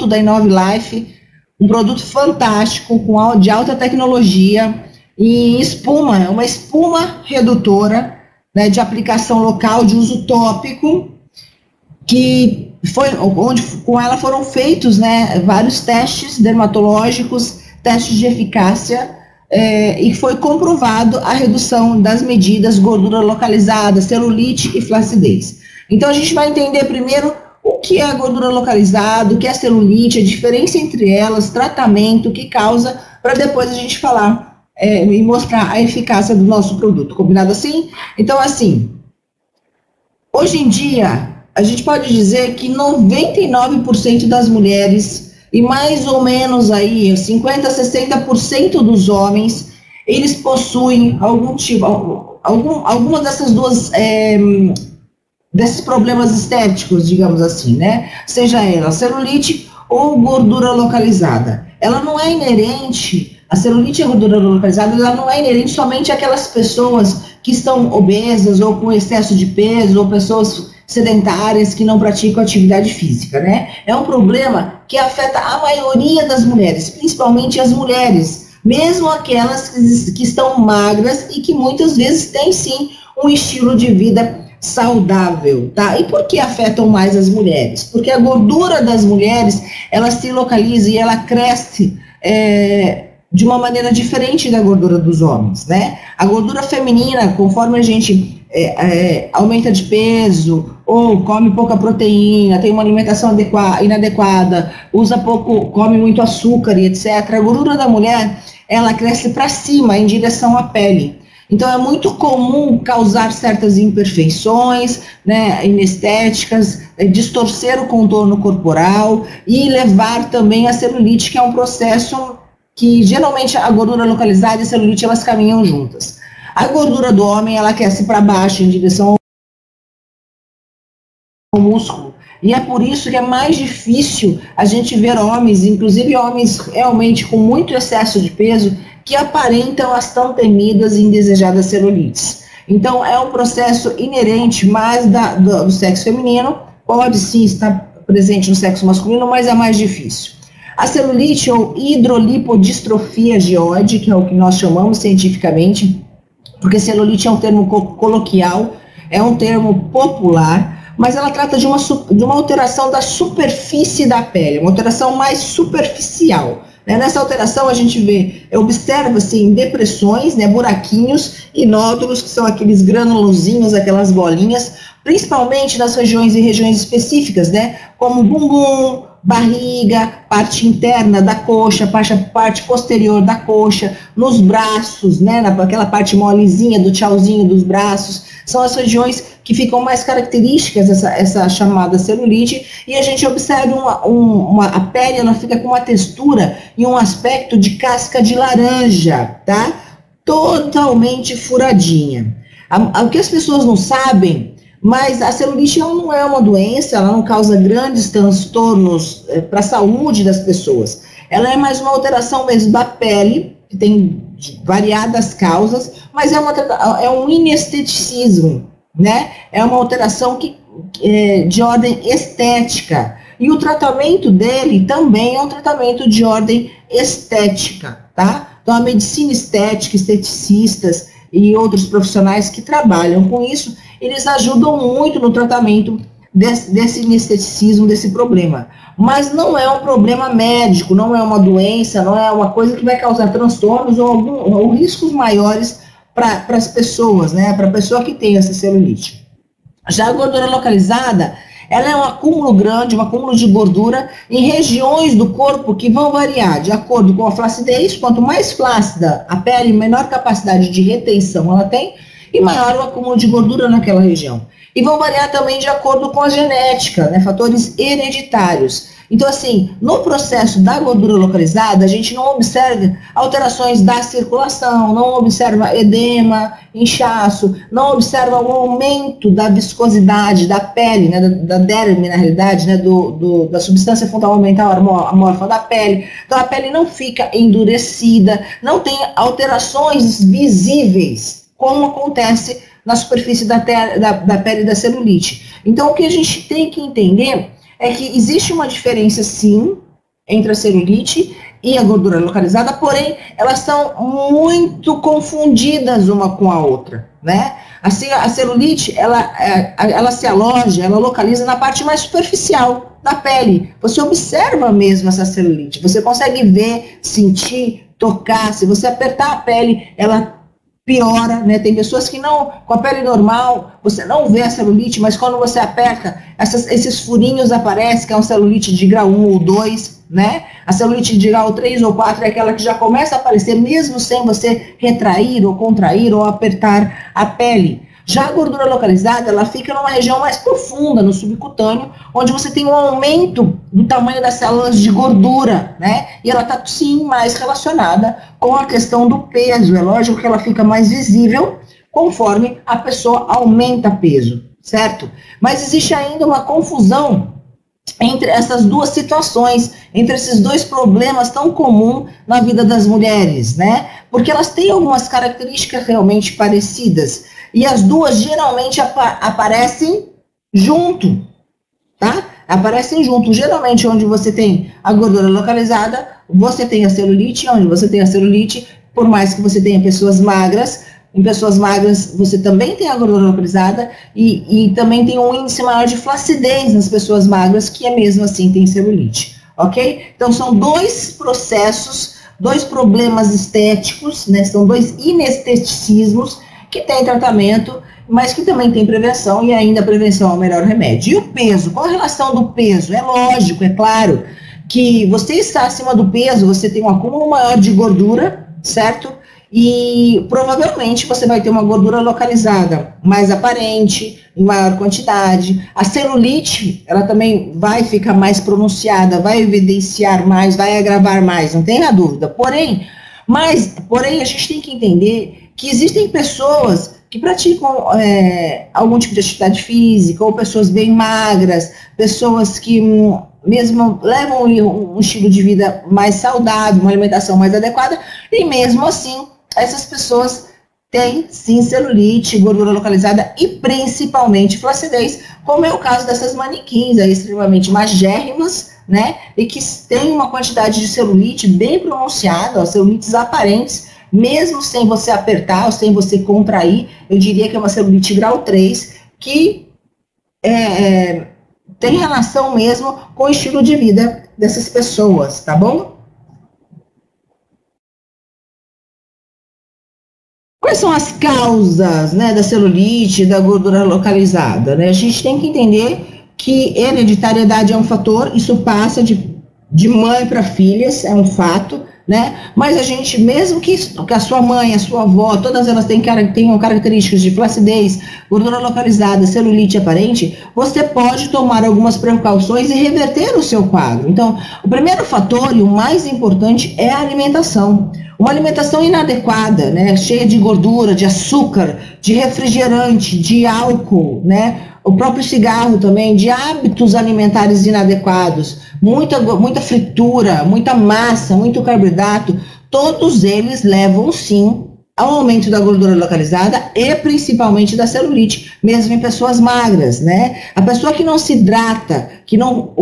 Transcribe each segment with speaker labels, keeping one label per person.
Speaker 1: produto da Inove Life, um produto fantástico, de alta tecnologia, em espuma, uma espuma redutora, né, de aplicação local, de uso tópico, que foi onde com ela foram feitos, né, vários testes dermatológicos, testes de eficácia, e foi comprovado a redução das medidas gordura localizada, celulite e flacidez. Então a gente vai entender primeiro o que é a gordura localizada, o que é a celulite, a diferença entre elas, tratamento, o que causa, para depois a gente falar e mostrar a eficácia do nosso produto. Combinado assim? Então, assim, hoje em dia, a gente pode dizer que 99% das mulheres e mais ou menos aí 50% a 60% dos homens, eles possuem alguma dessas duas desses problemas estéticos, digamos assim, né? Seja ela celulite ou gordura localizada. Ela não é inerente, a celulite e a gordura localizada, ela não é inerente somente àquelas pessoas que estão obesas ou com excesso de peso, ou pessoas sedentárias que não praticam atividade física, né? É um problema que afeta a maioria das mulheres, principalmente as mulheres, mesmo aquelas que estão magras e que muitas vezes têm sim um estilo de vida saudável, tá? E por que afetam mais as mulheres? Porque a gordura das mulheres, ela se localiza e ela cresce de uma maneira diferente da gordura dos homens, né? A gordura feminina, conforme a gente aumenta de peso, ou come pouca proteína, tem uma alimentação inadequada, usa pouco, come muito açúcar e etc. A gordura da mulher, ela cresce para cima, em direção à pele. Então é muito comum causar certas imperfeições, né, inestéticas, distorcer o contorno corporal e levar também a celulite, que é um processo que geralmente a gordura localizada e a celulite, elas caminham juntas. A gordura do homem, ela cresce para baixo, em direção ao músculo. E é por isso que é mais difícil a gente ver homens, inclusive homens realmente com muito excesso de peso, que aparentam as tão temidas e indesejadas celulites. Então, é um processo inerente mais do sexo feminino, pode sim estar presente no sexo masculino, mas é mais difícil. A celulite ou hidrolipodistrofia geoide, que é o que nós chamamos cientificamente, porque celulite é um termo coloquial, é um termo popular, mas ela trata de uma alteração da superfície da pele, uma alteração mais superficial. Nessa alteração a gente observa assim, depressões, né, buraquinhos e nódulos, que são aqueles granulozinhos, aquelas bolinhas, principalmente nas regiões específicas, né, como bumbum, barriga, parte interna da coxa, parte posterior da coxa, nos braços, né, naquela parte molezinha do tchauzinho dos braços, são as regiões que ficam mais características essa chamada celulite, e a gente observa a pele, ela fica com uma textura e um aspecto de casca de laranja, tá? Totalmente furadinha. O que as pessoas não sabem, mas a celulite ela não é uma doença, ela não causa grandes transtornos para a saúde das pessoas. Ela é mais uma alteração mesmo da pele, que tem variadas causas, mas é um inesteticismo, né? É uma alteração de ordem estética. E o tratamento dele também é um tratamento de ordem estética, tá? Então a medicina estética, esteticistas e outros profissionais que trabalham com isso, eles ajudam muito no tratamento desse inesteticismo, desse problema. Mas não é um problema médico, não é uma doença, não é uma coisa que vai causar transtornos ou riscos maiores para as pessoas, né? Para a pessoa que tem essa celulite. Já a gordura localizada, ela é um acúmulo grande, um acúmulo de gordura em regiões do corpo que vão variar de acordo com a flacidez. Quanto mais flácida a pele, menor capacidade de retenção ela tem e maior o acúmulo de gordura naquela região. E vão variar também de acordo com a genética, né, fatores hereditários. Então, assim, no processo da gordura localizada, a gente não observa alterações da circulação, não observa edema, inchaço, não observa o aumento da viscosidade da pele, né, da derme, na realidade, né, da substância fundamental amorfa da pele. Então, a pele não fica endurecida, não tem alterações visíveis, como acontece na superfície da pele da celulite. Então, o que a gente tem que entender é que existe uma diferença, sim, entre a celulite e a gordura localizada, porém, elas são muito confundidas uma com a outra, né? Assim, a celulite, ela se aloja, ela localiza na parte mais superficial da pele. Você observa mesmo essa celulite, você consegue ver, sentir, tocar. Se você apertar a pele, ela piora, né? Tem pessoas que não, com a pele normal, você não vê a celulite, mas quando você aperta, esses furinhos aparecem, que é um celulite de grau 1 ou 2, né? A celulite de grau 3 ou 4 é aquela que já começa a aparecer mesmo sem você retrair ou contrair ou apertar a pele. Já a gordura localizada, ela fica numa região mais profunda, no subcutâneo, onde você tem um aumento do tamanho das células de gordura, né? E ela está, sim, mais relacionada com a questão do peso. É lógico que ela fica mais visível conforme a pessoa aumenta peso, certo? Mas existe ainda uma confusão entre essas duas situações, entre esses dois problemas tão comuns na vida das mulheres, né? Porque elas têm algumas características realmente parecidas. E as duas geralmente aparecem junto, tá? Aparecem junto. Geralmente, onde você tem a gordura localizada, você tem a celulite. Onde você tem a celulite, por mais que você tenha pessoas magras, em pessoas magras você também tem a gordura localizada e também tem um índice maior de flacidez nas pessoas magras, que é mesmo assim tem celulite, ok? Então, são dois processos, dois problemas estéticos, né? São dois inesteticismos que tem tratamento, mas que também tem prevenção, e ainda a prevenção é o melhor remédio. E o peso? Qual a relação do peso? É lógico, é claro, que você está acima do peso, você tem um acúmulo maior de gordura, certo? E provavelmente você vai ter uma gordura localizada mais aparente, em maior quantidade. A celulite, ela também vai ficar mais pronunciada, vai evidenciar mais, vai agravar mais, não tenha dúvida. Porém, a gente tem que entender que existem pessoas que praticam algum tipo de atividade física, ou pessoas bem magras, pessoas que mesmo levam um estilo de vida mais saudável, uma alimentação mais adequada, e mesmo assim, essas pessoas têm, sim, celulite, gordura localizada e principalmente flacidez, como é o caso dessas manequins aí, extremamente magérrimas, né, e que têm uma quantidade de celulite bem pronunciada, ó, celulites aparentes, mesmo sem você apertar ou sem você contrair. Eu diria que é uma celulite grau 3, que tem relação mesmo com o estilo de vida dessas pessoas, tá bom? Quais são as causas, né, da celulite, da gordura localizada, né? A gente tem que entender que hereditariedade é um fator, isso passa de mãe para filhas, é um fato, né? Mas a gente, mesmo que a sua mãe, a sua avó, todas elas tenham características de flacidez, gordura localizada, celulite aparente, você pode tomar algumas precauções e reverter o seu quadro. Então, o primeiro fator e o mais importante é a alimentação. Uma alimentação inadequada, né? Cheia de gordura, de açúcar, de refrigerante, de álcool, né? O próprio cigarro também, de hábitos alimentares inadequados, muita fritura, muita massa, muito carboidrato, todos eles levam, sim, ao aumento da gordura localizada e principalmente da celulite, mesmo em pessoas magras, né? A pessoa que não se hidrata, que não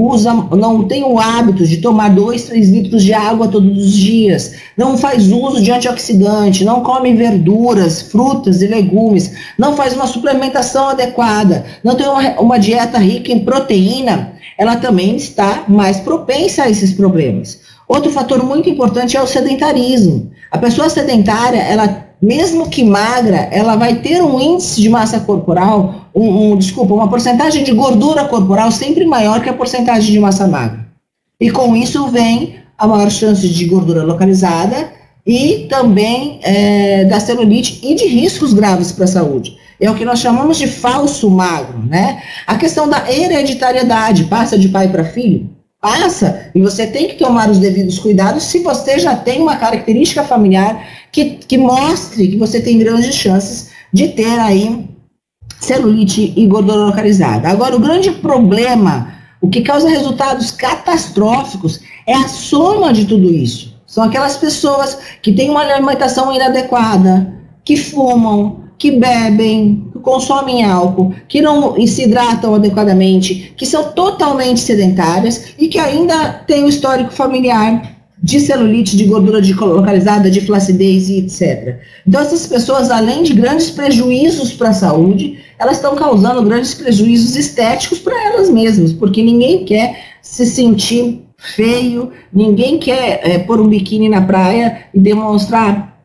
Speaker 1: tem o hábito de tomar 2, 3 litros de água todos os dias, não faz uso de antioxidante, não come verduras, frutas e legumes, não faz uma suplementação adequada, não tem uma dieta rica em proteína, ela também está mais propensa a esses problemas. Outro fator muito importante é o sedentarismo. A pessoa sedentária, ela, mesmo que magra, ela vai ter um índice de massa corporal, uma porcentagem de gordura corporal sempre maior que a porcentagem de massa magra. E com isso vem a maior chance de gordura localizada e também da celulite e de riscos graves para a saúde. É o que nós chamamos de falso magro, né? A questão da hereditariedade, passa de pai para filho? Passa, e você tem que tomar os devidos cuidados se você já tem uma característica familiar que mostre que você tem grandes chances de ter aí celulite e gordura localizada. Agora, o grande problema, o que causa resultados catastróficos, é a soma de tudo isso. São aquelas pessoas que têm uma alimentação inadequada, que fumam, que bebem, consomem álcool, que não se hidratam adequadamente, que são totalmente sedentárias e que ainda têm o histórico familiar de celulite, de gordura localizada, de flacidez e etc. Então, essas pessoas, além de grandes prejuízos para a saúde, elas estão causando grandes prejuízos estéticos para elas mesmas, porque ninguém quer se sentir feio, ninguém quer pôr um biquíni na praia e demonstrar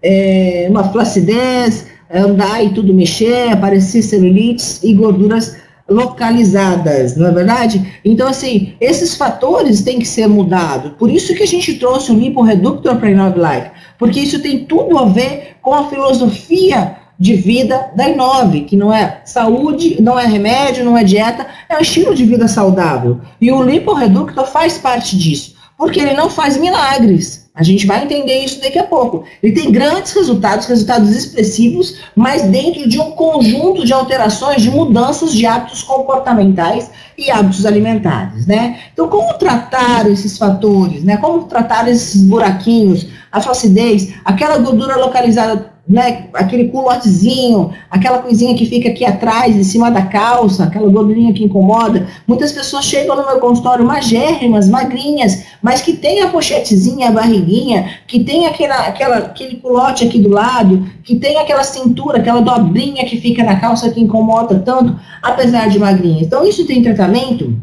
Speaker 1: uma flacidez, andar e tudo mexer, aparecer celulites e gorduras localizadas, não é verdade? Então, assim, esses fatores têm que ser mudados. Por isso que a gente trouxe o Liporeductor para a Inove Life, porque isso tem tudo a ver com a filosofia de vida da Inove, que não é saúde, não é remédio, não é dieta, é um estilo de vida saudável. E o Liporeductor faz parte disso, porque ele não faz milagres. A gente vai entender isso daqui a pouco. Ele tem grandes resultados expressivos, mas dentro de um conjunto de alterações, de mudanças de hábitos comportamentais e hábitos alimentares, né? Então, como tratar esses fatores, né? Como tratar esses buraquinhos, a flacidez, aquela gordura localizada, né, aquele culotezinho, aquela coisinha que fica aqui atrás, em cima da calça, aquela gordurinha que incomoda. Muitas pessoas chegam no meu consultório magérrimas, magrinhas, mas que tem a pochetezinha, a barriguinha, que tem aquele culote aqui do lado, que tem aquela cintura, aquela dobrinha que fica na calça que incomoda tanto, apesar de magrinha. Então, isso tem tratamento?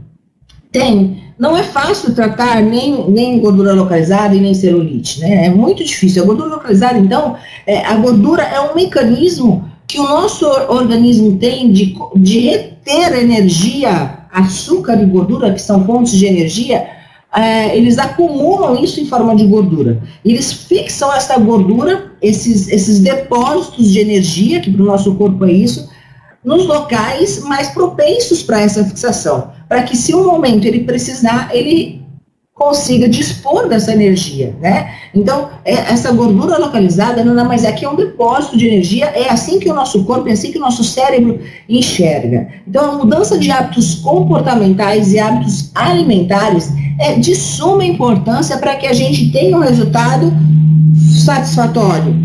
Speaker 1: Tem. Não é fácil tratar nem gordura localizada e nem celulite, né? É muito difícil. A gordura localizada, então, a gordura é um mecanismo que o nosso organismo tem de reter energia, açúcar e gordura, que são fontes de energia, eles acumulam isso em forma de gordura. Eles fixam essa gordura, esses depósitos de energia, que para o nosso corpo é isso, nos locais mais propensos para essa fixação, para que se um momento ele precisar, ele consiga dispor dessa energia, né? Então, essa gordura localizada nada mais é que um depósito de energia, é assim que o nosso corpo, é assim que o nosso cérebro enxerga. Então, a mudança de hábitos comportamentais e hábitos alimentares é de suma importância para que a gente tenha um resultado satisfatório.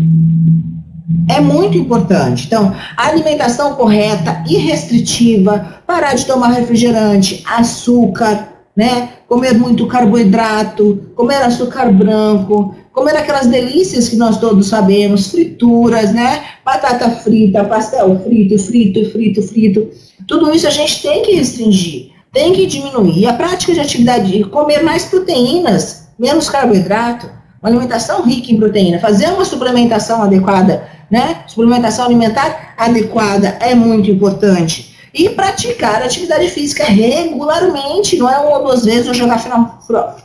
Speaker 1: É muito importante. Então, a alimentação correta e restritiva, parar de tomar refrigerante, açúcar, né? Comer muito carboidrato, comer açúcar branco, comer aquelas delícias que nós todos sabemos, frituras, né? Batata frita, pastel frito. Tudo isso a gente tem que restringir, tem que diminuir. E a prática de atividade, comer mais proteínas, menos carboidrato, uma alimentação rica em proteína, fazer uma suplementação adequada, né? Suplementação alimentar adequada é muito importante. E praticar atividade física regularmente, não é uma ou duas vezes, ou jogar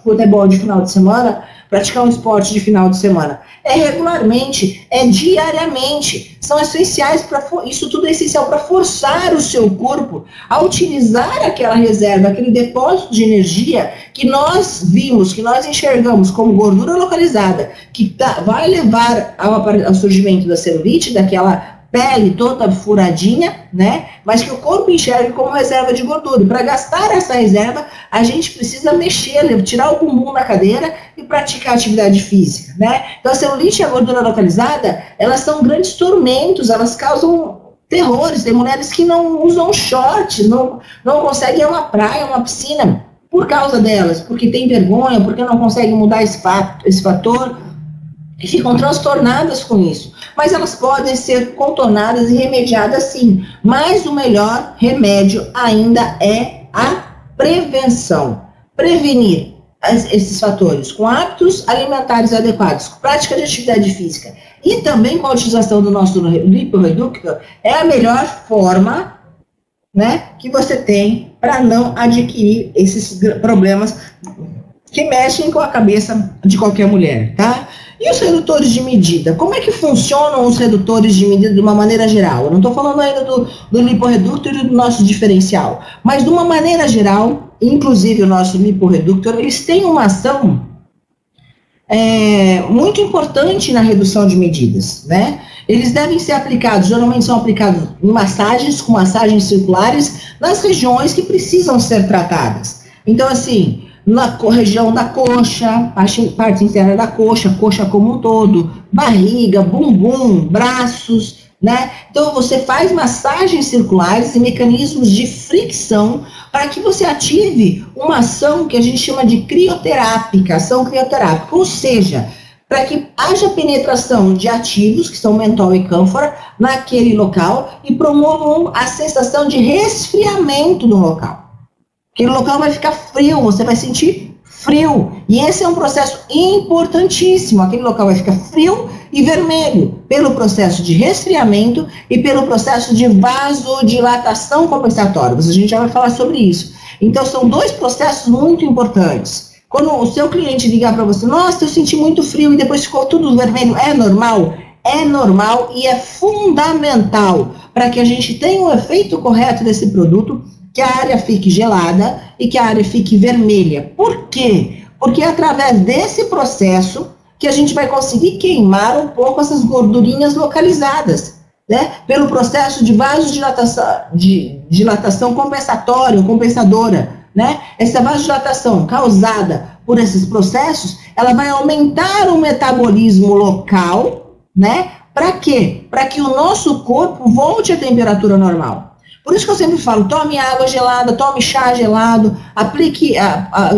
Speaker 1: futebol de final de semana, praticar um esporte de final de semana. É regularmente, é diariamente. São essenciais para isso tudo é essencial para forçar o seu corpo a utilizar aquela reserva, aquele depósito de energia que nós vimos, que nós enxergamos como gordura localizada, que vai levar ao surgimento da celulite, daquela pele toda furadinha, né? Mas que o corpo enxerga como reserva de gordura. E para gastar essa reserva, a gente precisa mexer, tirar o bumbum da cadeira e praticar atividade física, né? Então, a celulite e a gordura localizada, elas são grandes tormentos, elas causam terrores. Tem mulheres que não usam shorts, não conseguem ir a uma praia, uma piscina, por causa delas, porque tem vergonha, porque não conseguem mudar esse fator, e ficam transtornadas com isso. Mas elas podem ser contornadas e remediadas sim. Mas o melhor remédio ainda é a prevenção. Prevenir esses fatores com hábitos alimentares adequados, com prática de atividade física e também com a utilização do nosso Liporeductor é a melhor forma, né, que você tem para não adquirir esses problemas que mexem com a cabeça de qualquer mulher, tá? E os redutores de medida? Como é que funcionam os redutores de medida de uma maneira geral? Eu não estou falando ainda do Liporeductor e do nosso diferencial, mas de uma maneira geral, inclusive o nosso Liporeductor, eles têm uma ação muito importante na redução de medidas, né? Eles devem ser aplicados, geralmente são aplicados em massagens, com massagens circulares, nas regiões que precisam ser tratadas. Então, assim, na região da coxa, parte interna da coxa, coxa como um todo, barriga, bumbum, braços, né? Então, você faz massagens circulares e mecanismos de fricção para que você ative uma ação que a gente chama de crioterápica, ação crioterápica, ou seja, para que haja penetração de ativos, que são mentol e cânfora, naquele local e promovam a sensação de resfriamento no local. Aquele local vai ficar frio, você vai sentir frio. E esse é um processo importantíssimo. Aquele local vai ficar frio e vermelho pelo processo de resfriamento e pelo processo de vasodilatação compensatória. A gente já vai falar sobre isso. Então, são dois processos muito importantes. Quando o seu cliente ligar para você, nossa, eu senti muito frio e depois ficou tudo vermelho, é normal? É normal e é fundamental para que a gente tenha o efeito correto desse produto, que a área fique gelada e que a área fique vermelha. Por quê? Porque é através desse processo que a gente vai conseguir queimar um pouco essas gordurinhas localizadas, né? Pelo processo de vasodilatação, dilatação compensatória ou compensadora, né? Essa vasodilatação causada por esses processos, ela vai aumentar o metabolismo local, né? Para quê? Para que o nosso corpo volte à temperatura normal. Por isso que eu sempre falo, tome água gelada, tome chá gelado, aplique,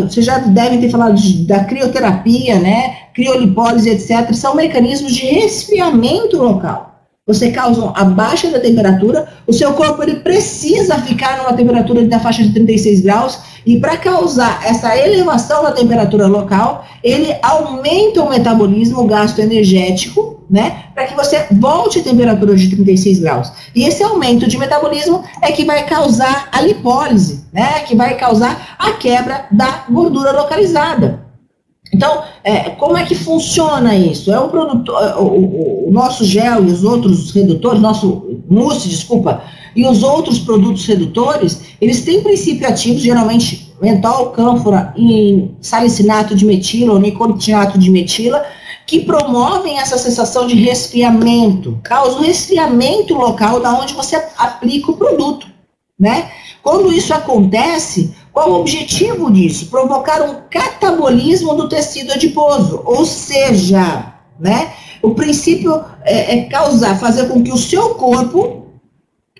Speaker 1: vocês já devem ter falado da crioterapia, né? Criolipólise, etc. São mecanismos de resfriamento local. Você causa a baixa da temperatura, o seu corpo ele precisa ficar numa temperatura da faixa de 36 graus, e para causar essa elevação da temperatura local, ele aumenta o metabolismo, o gasto energético, né, para que você volte à temperatura de 36 graus. E esse aumento de metabolismo é que vai causar a lipólise, né, que vai causar a quebra da gordura localizada. Então, como é que funciona isso? É um produto, o nosso gel e os outros redutores, nosso mousse, desculpa, e os outros produtos redutores, eles têm princípio ativo, geralmente mentol, cânfora e salicinato de metila ou nicotina de metila, que promovem essa sensação de resfriamento, causam resfriamento local da onde você aplica o produto, né? Quando isso acontece, qual o objetivo disso? Provocar um catabolismo do tecido adiposo, ou seja, né, o princípio é fazer com que o seu corpo,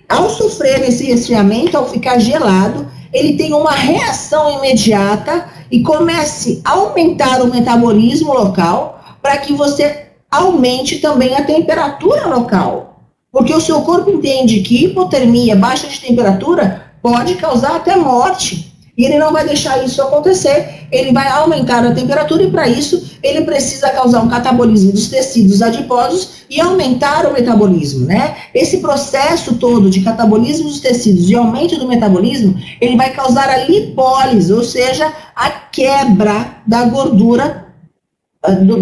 Speaker 1: ao sofrer esse resfriamento, ao ficar gelado, ele tenha uma reação imediata e comece a aumentar o metabolismo local para que você aumente também a temperatura local. Porque o seu corpo entende que hipotermia, baixa de temperatura, pode causar até morte. E ele não vai deixar isso acontecer, ele vai aumentar a temperatura e para isso ele precisa causar um catabolismo dos tecidos adiposos e aumentar o metabolismo, né? Esse processo todo de catabolismo dos tecidos e aumento do metabolismo, ele vai causar a lipólise, ou seja, a quebra da gordura,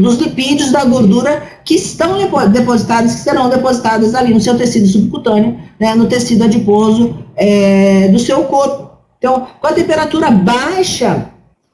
Speaker 1: dos lipídios da gordura que estão depositados, que serão depositadas ali no seu tecido subcutâneo, né, no tecido adiposo do seu corpo. Então, com a temperatura baixa,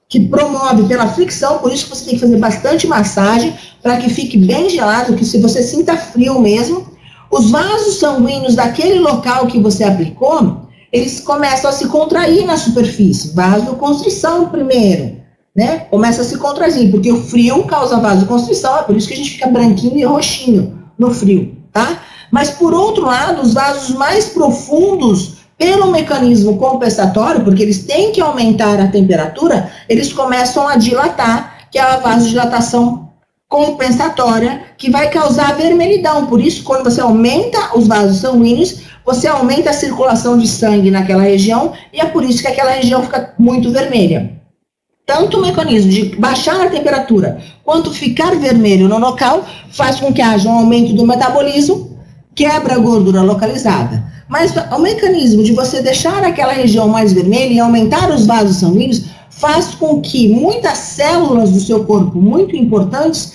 Speaker 1: que promove pela fricção, por isso que você tem que fazer bastante massagem, para que fique bem gelado, que se você sinta frio mesmo, os vasos sanguíneos daquele local que você aplicou, eles começam a se contrair na superfície, vasoconstrição primeiro, né? Começa a se contrair, porque o frio causa vasoconstrição, é por isso que a gente fica branquinho e roxinho no frio, tá? Mas, por outro lado, os vasos mais profundos, pelo mecanismo compensatório, porque eles têm que aumentar a temperatura, eles começam a dilatar, que é a vasodilatação compensatória, que vai causar vermelhidão. Por isso, quando você aumenta os vasos sanguíneos, você aumenta a circulação de sangue naquela região, e é por isso que aquela região fica muito vermelha. Tanto o mecanismo de baixar a temperatura, quanto ficar vermelho no local, faz com que haja um aumento do metabolismo, quebra a gordura localizada. Mas o mecanismo de você deixar aquela região mais vermelha e aumentar os vasos sanguíneos faz com que muitas células do seu corpo, muito importantes,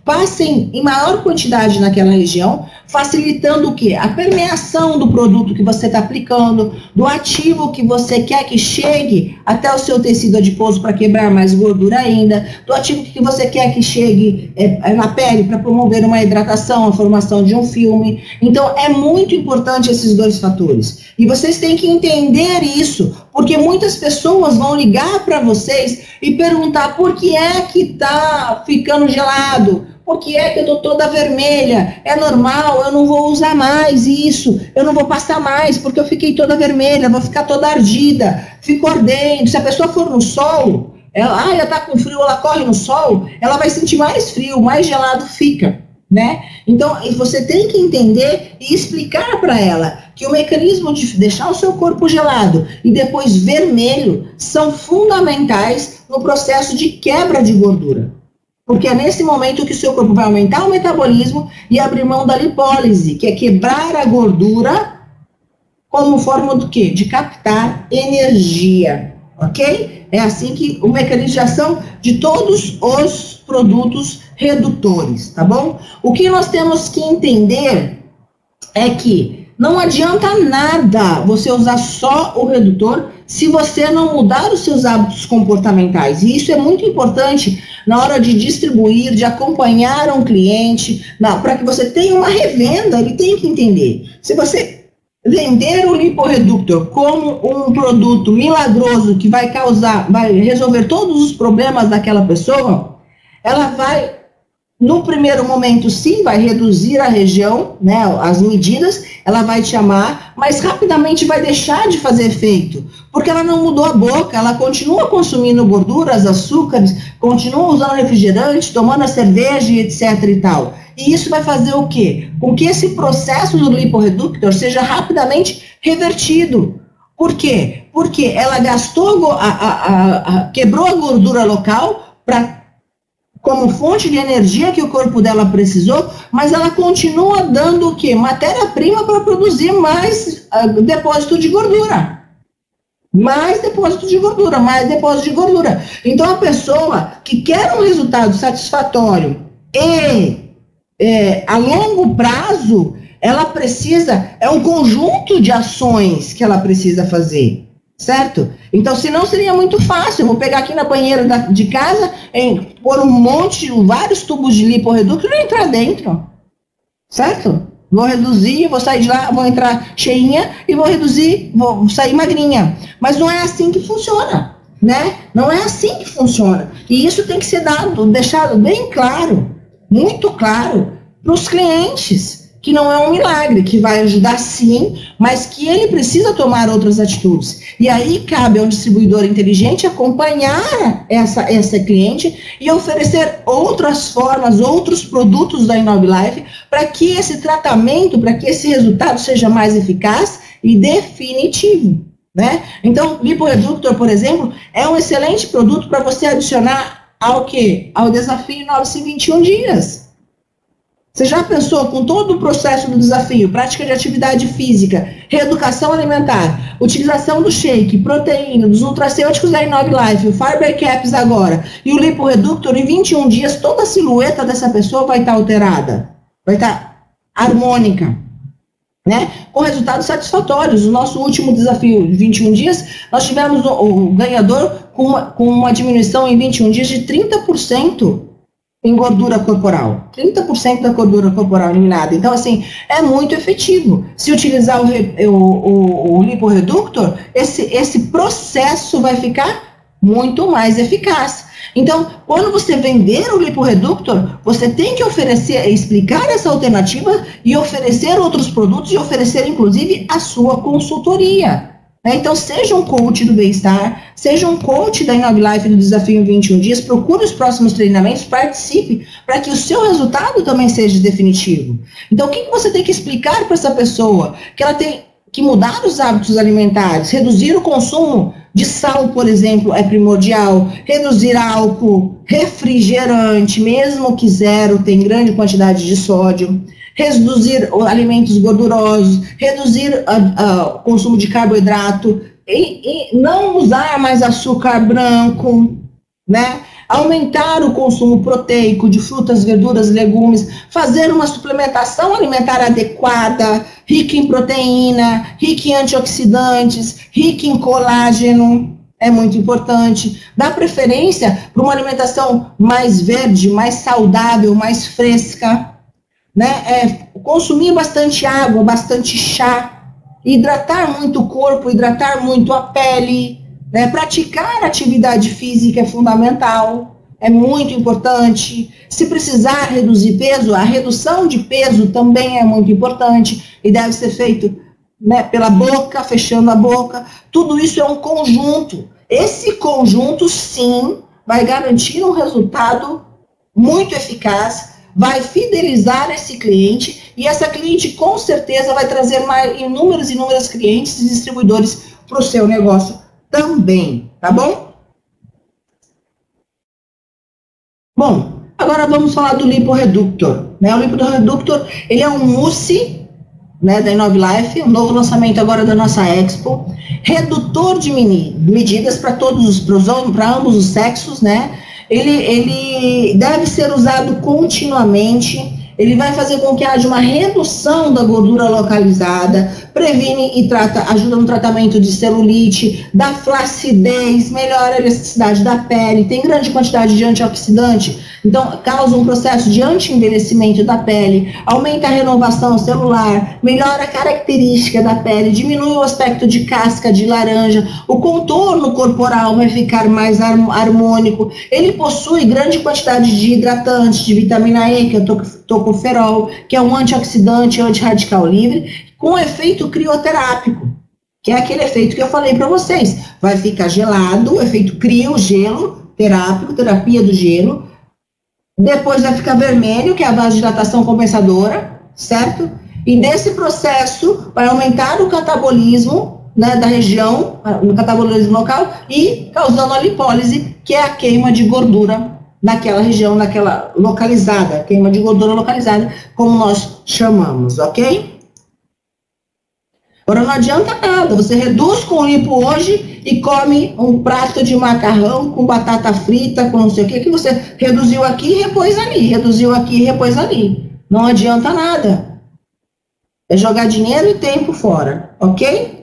Speaker 1: passem em maior quantidade naquela região, facilitando o quê? A permeação do produto que você está aplicando, do ativo que você quer que chegue até o seu tecido adiposo para quebrar mais gordura ainda, do ativo que você quer que chegue na pele para promover uma hidratação, a formação de um filme. Então, é muito importante esses dois fatores. E vocês têm que entender isso, porque muitas pessoas vão ligar para vocês e perguntar por que é que está ficando gelado, por que é que eu tô toda vermelha? É normal, eu não vou usar mais isso, eu não vou passar mais, porque eu fiquei toda vermelha, vou ficar toda ardida, fico ardendo. Se a pessoa for no sol, ela tá com frio, ela corre no sol, ela vai sentir mais frio, mais gelado fica, né? Então, você tem que entender e explicar para ela que o mecanismo de deixar o seu corpo gelado e depois vermelho são fundamentais no processo de quebra de gordura. Porque é nesse momento que o seu corpo vai aumentar o metabolismo e abrir mão da lipólise, que é quebrar a gordura como forma do quê? De captar energia, ok? É assim que o mecanismo de ação de todos os produtos redutores, tá bom? O que nós temos que entender é que não adianta nada você usar só o redutor se você não mudar os seus hábitos comportamentais. E isso é muito importante na hora de distribuir, de acompanhar um cliente, para que você tenha uma revenda, ele tem que entender. Se você vender o liporeductor como um produto milagroso que vai resolver todos os problemas daquela pessoa, ela vai, no primeiro momento, sim, vai reduzir a região, né, as medidas, ela vai te amar, mas rapidamente vai deixar de fazer efeito, porque ela não mudou a boca, ela continua consumindo gorduras, açúcares, continua usando refrigerante, tomando a cerveja e etc e tal. E isso vai fazer o quê? Com que esse processo do liporeductor seja rapidamente revertido. Por quê? Porque ela gastou, quebrou a gordura local como fonte de energia que o corpo dela precisou, mas ela continua dando o quê? Matéria-prima para produzir mais depósito de gordura. Mais depósito de gordura, mais depósito de gordura. Então, a pessoa que quer um resultado satisfatório e a longo prazo, ela precisa, é um conjunto de ações que ela precisa fazer. Certo? Então, senão seria muito fácil. Eu vou pegar aqui na banheira de casa, pôr vários tubos de liporedutor e entrar dentro. Certo? Vou reduzir, vou sair de lá, vou entrar cheinha e vou reduzir, vou sair magrinha. Mas não é assim que funciona, né? Não é assim que funciona. E isso tem que ser deixado bem claro, muito claro, para os clientes. Que não é um milagre, que vai ajudar sim, mas que ele precisa tomar outras atitudes. E aí cabe ao distribuidor inteligente acompanhar essa cliente e oferecer outras formas, outros produtos da InnovLife para que esse tratamento, para que esse resultado seja mais eficaz e definitivo, né? Então, liporeductor, por exemplo, é um excelente produto para você adicionar ao quê? Ao desafio 921 dias. Você já pensou com todo o processo do desafio, prática de atividade física, reeducação alimentar, utilização do shake, proteína, dos nutracêuticos da InnovLife, o Fiber Caps agora e o liporeductor, em 21 dias toda a silhueta dessa pessoa vai estar alterada, vai estar harmônica, né? Com resultados satisfatórios. O nosso último desafio de 21 dias, nós tivemos o ganhador com uma diminuição em 21 dias de 30%. Em gordura corporal, 30% da gordura corporal eliminada. Então, assim, é muito efetivo. Se utilizar o liporeductor, esse processo vai ficar muito mais eficaz. Então, quando você vender o liporeductor, você tem que explicar essa alternativa e oferecer outros produtos e oferecer, inclusive, a sua consultoria. Então, seja um coach do bem-estar, seja um coach da InnovLife do Desafio em 21 Dias, procure os próximos treinamentos, participe, para que o seu resultado também seja definitivo. Então, o que você tem que explicar para essa pessoa? Que ela tem que mudar os hábitos alimentares, reduzir o consumo de sal, por exemplo, é primordial, reduzir álcool, refrigerante, mesmo que zero, tem grande quantidade de sódio, reduzir alimentos gordurosos, reduzir o consumo de carboidrato, e não usar mais açúcar branco, né? Aumentar o consumo proteico de frutas, verduras, legumes, fazer uma suplementação alimentar adequada, rica em proteína, rica em antioxidantes, rica em colágeno, é muito importante. Dar preferência para uma alimentação mais verde, mais saudável, mais fresca, né? Consumir bastante água, bastante chá, hidratar muito o corpo, hidratar muito a pele, né? Praticar atividade física é fundamental, é muito importante. Se precisar reduzir peso, a redução de peso também é muito importante e deve ser feito, né, pela boca, fechando a boca. Tudo isso é um conjunto. Esse conjunto, sim, vai garantir um resultado muito eficaz, vai fidelizar esse cliente e essa cliente com certeza vai trazer mais inúmeros clientes e distribuidores para o seu negócio também, tá bom? Bom, agora vamos falar do liporeductor, né? O liporeductor, ele é um mousse, né, da Inove Life, um novo lançamento agora da nossa Expo, redutor de medidas para ambos os sexos, né? Ele deve ser usado continuamente. Ele vai fazer com que haja uma redução da gordura localizada, previne e ajuda no tratamento de celulite, da flacidez, melhora a elasticidade da pele, tem grande quantidade de antioxidante, então causa um processo de anti-envelhecimento da pele, aumenta a renovação celular, melhora a característica da pele, diminui o aspecto de casca de laranja, o contorno corporal vai ficar mais harmônico, ele possui grande quantidade de hidratantes, de vitamina E, que é o tocoferol, que é um antioxidante antirradical livre, com efeito crioterápico, que é aquele efeito que eu falei para vocês. Vai ficar gelado, efeito crio, gelo, terápico, terapia do gelo. Depois vai ficar vermelho, que é a vasodilatação compensadora, certo? E desse processo vai aumentar o catabolismo, né, da região, no catabolismo local, e causando a lipólise, que é a queima de gordura naquela região, naquela localizada, queima de gordura localizada, como nós chamamos, ok? Agora não adianta nada, você reduz com lipo hoje e come um prato de macarrão com batata frita, com não sei o que você reduziu aqui e repôs ali, reduziu aqui e repôs ali. Não adianta nada. É jogar dinheiro e tempo fora, ok?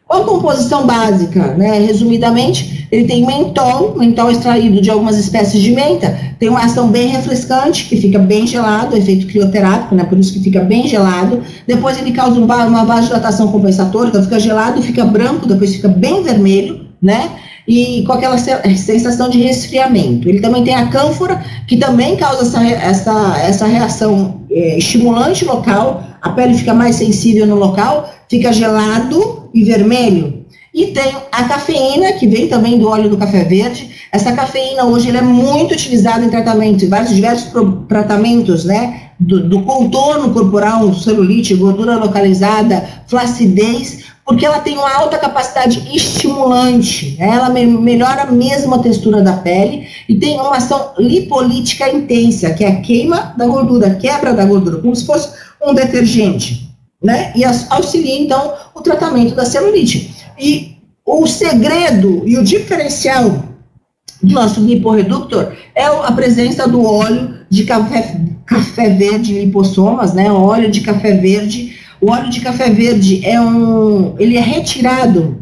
Speaker 1: Qual a composição básica, né? Resumidamente, ele tem mentol extraído de algumas espécies de menta, tem uma ação bem refrescante, que fica bem gelado, efeito crioterápico, né? Por isso que fica bem gelado. Depois ele causa uma vasodilatação compensatória, então fica gelado, fica branco, depois fica bem vermelho, né? E com aquela sensação de resfriamento. Ele também tem a cânfora, que também causa essa reação estimulante local, a pele fica mais sensível no local, fica gelado e vermelho. E tem a cafeína, que vem também do óleo do café verde. Essa cafeína hoje ela é muito utilizada em tratamento, em diversos tratamentos, né? Do contorno corporal, celulite, gordura localizada, flacidez, porque ela tem uma alta capacidade estimulante, né? Ela melhora mesmo a textura da pele e tem uma ação lipolítica intensa, que é a queima da gordura, quebra da gordura, como se fosse um detergente, né? E auxilia, então, o tratamento da celulite. E o segredo e o diferencial do nosso liporeductor é a presença do óleo de café verde lipossomas, né? O óleo de café verde. O óleo de café verde ele é retirado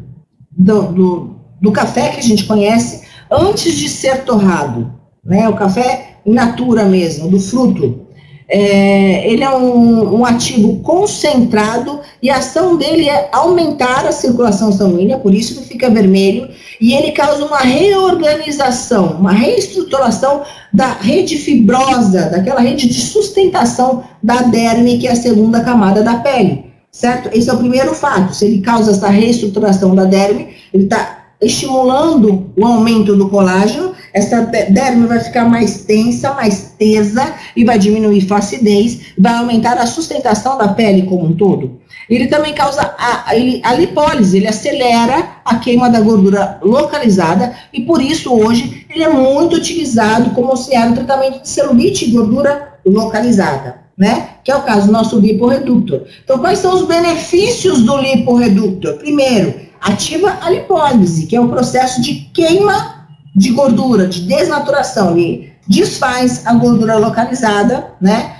Speaker 1: do café que a gente conhece antes de ser torrado, né? O café in natura mesmo, do fruto. Ele é um ativo concentrado e a ação dele é aumentar a circulação sanguínea, por isso que fica vermelho, e ele causa uma reorganização, uma reestruturação da rede fibrosa, daquela rede de sustentação da derme, que é a segunda camada da pele, certo? Esse é o primeiro fato. Se ele causa essa reestruturação da derme, ele está estimulando o aumento do colágeno, essa derme vai ficar mais tensa, mais tesa, e vai diminuir flacidez, vai aumentar a sustentação da pele como um todo. Ele também causa a lipólise, ele acelera a queima da gordura localizada, e por isso hoje ele é muito utilizado como auxiliar no tratamento de celulite e gordura localizada, né? Que é o caso do nosso liporeductor. Então, quais são os benefícios do liporeductor? Primeiro, ativa a lipólise, que é um processo de queima de gordura, de desnaturação, ele desfaz a gordura localizada, né?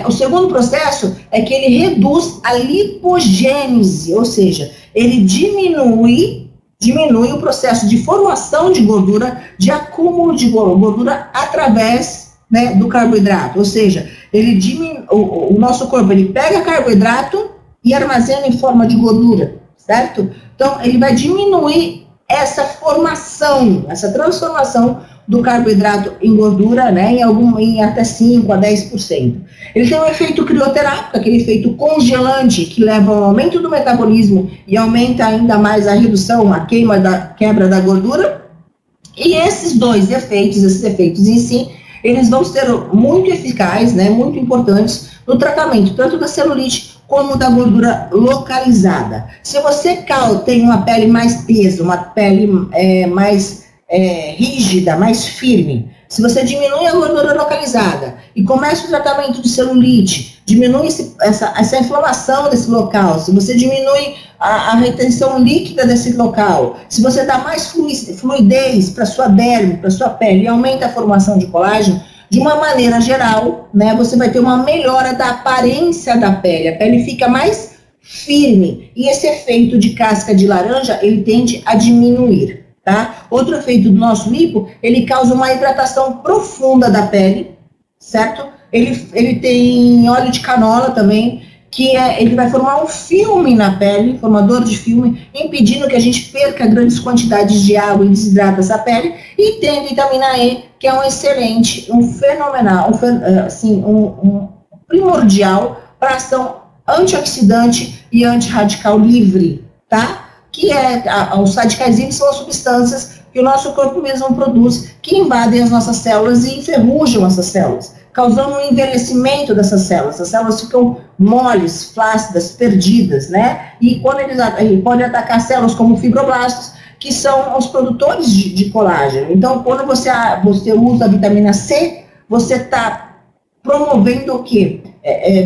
Speaker 1: O segundo processo é que ele reduz a lipogênese, ou seja, ele diminui o processo de formação de gordura, de acúmulo de gordura através, né, do carboidrato, ou seja, ele o nosso corpo ele pega carboidrato e armazena em forma de gordura, certo? Então ele vai diminuir essa formação, essa transformação do carboidrato em gordura, né, em até 5 a 10%. Ele tem um efeito crioterápico, aquele efeito congelante, que leva ao aumento do metabolismo e aumenta ainda mais a redução, a quebra da gordura. E esses dois efeitos, esses efeitos em si, eles vão ser muito eficazes, né, muito importantes no tratamento, tanto da celulite como da gordura localizada. Se você tem uma pele mais tesa, uma pele mais rígida, mais firme, se você diminui a gordura localizada e começa o tratamento de celulite, diminui essa inflamação desse local, se você diminui a retenção líquida desse local, se você dá mais fluidez para sua derme, para sua pele e aumenta a formação de colágeno, de uma maneira geral, né, você vai ter uma melhora da aparência da pele, a pele fica mais firme e esse efeito de casca de laranja, ele tende a diminuir, tá? Outro efeito do nosso lipo, ele causa uma hidratação profunda da pele, certo? Ele tem óleo de canola também, ele vai formar um filme na pele, formador de filme, impedindo que a gente perca grandes quantidades de água e desidrata essa pele. E tem vitamina E, que é um excelente, um fenomenal, um primordial para ação antioxidante e antirradical livre, tá? Que os radicais livres são as substâncias que o nosso corpo mesmo produz, que invadem as nossas células e enferrujam essas células, causando um envelhecimento dessas células. As células ficam moles, flácidas, perdidas, né? E quando ele pode atacar células como fibroblastos, que são os produtores de colágeno. Então, quando você usa a vitamina C, você está promovendo o quê?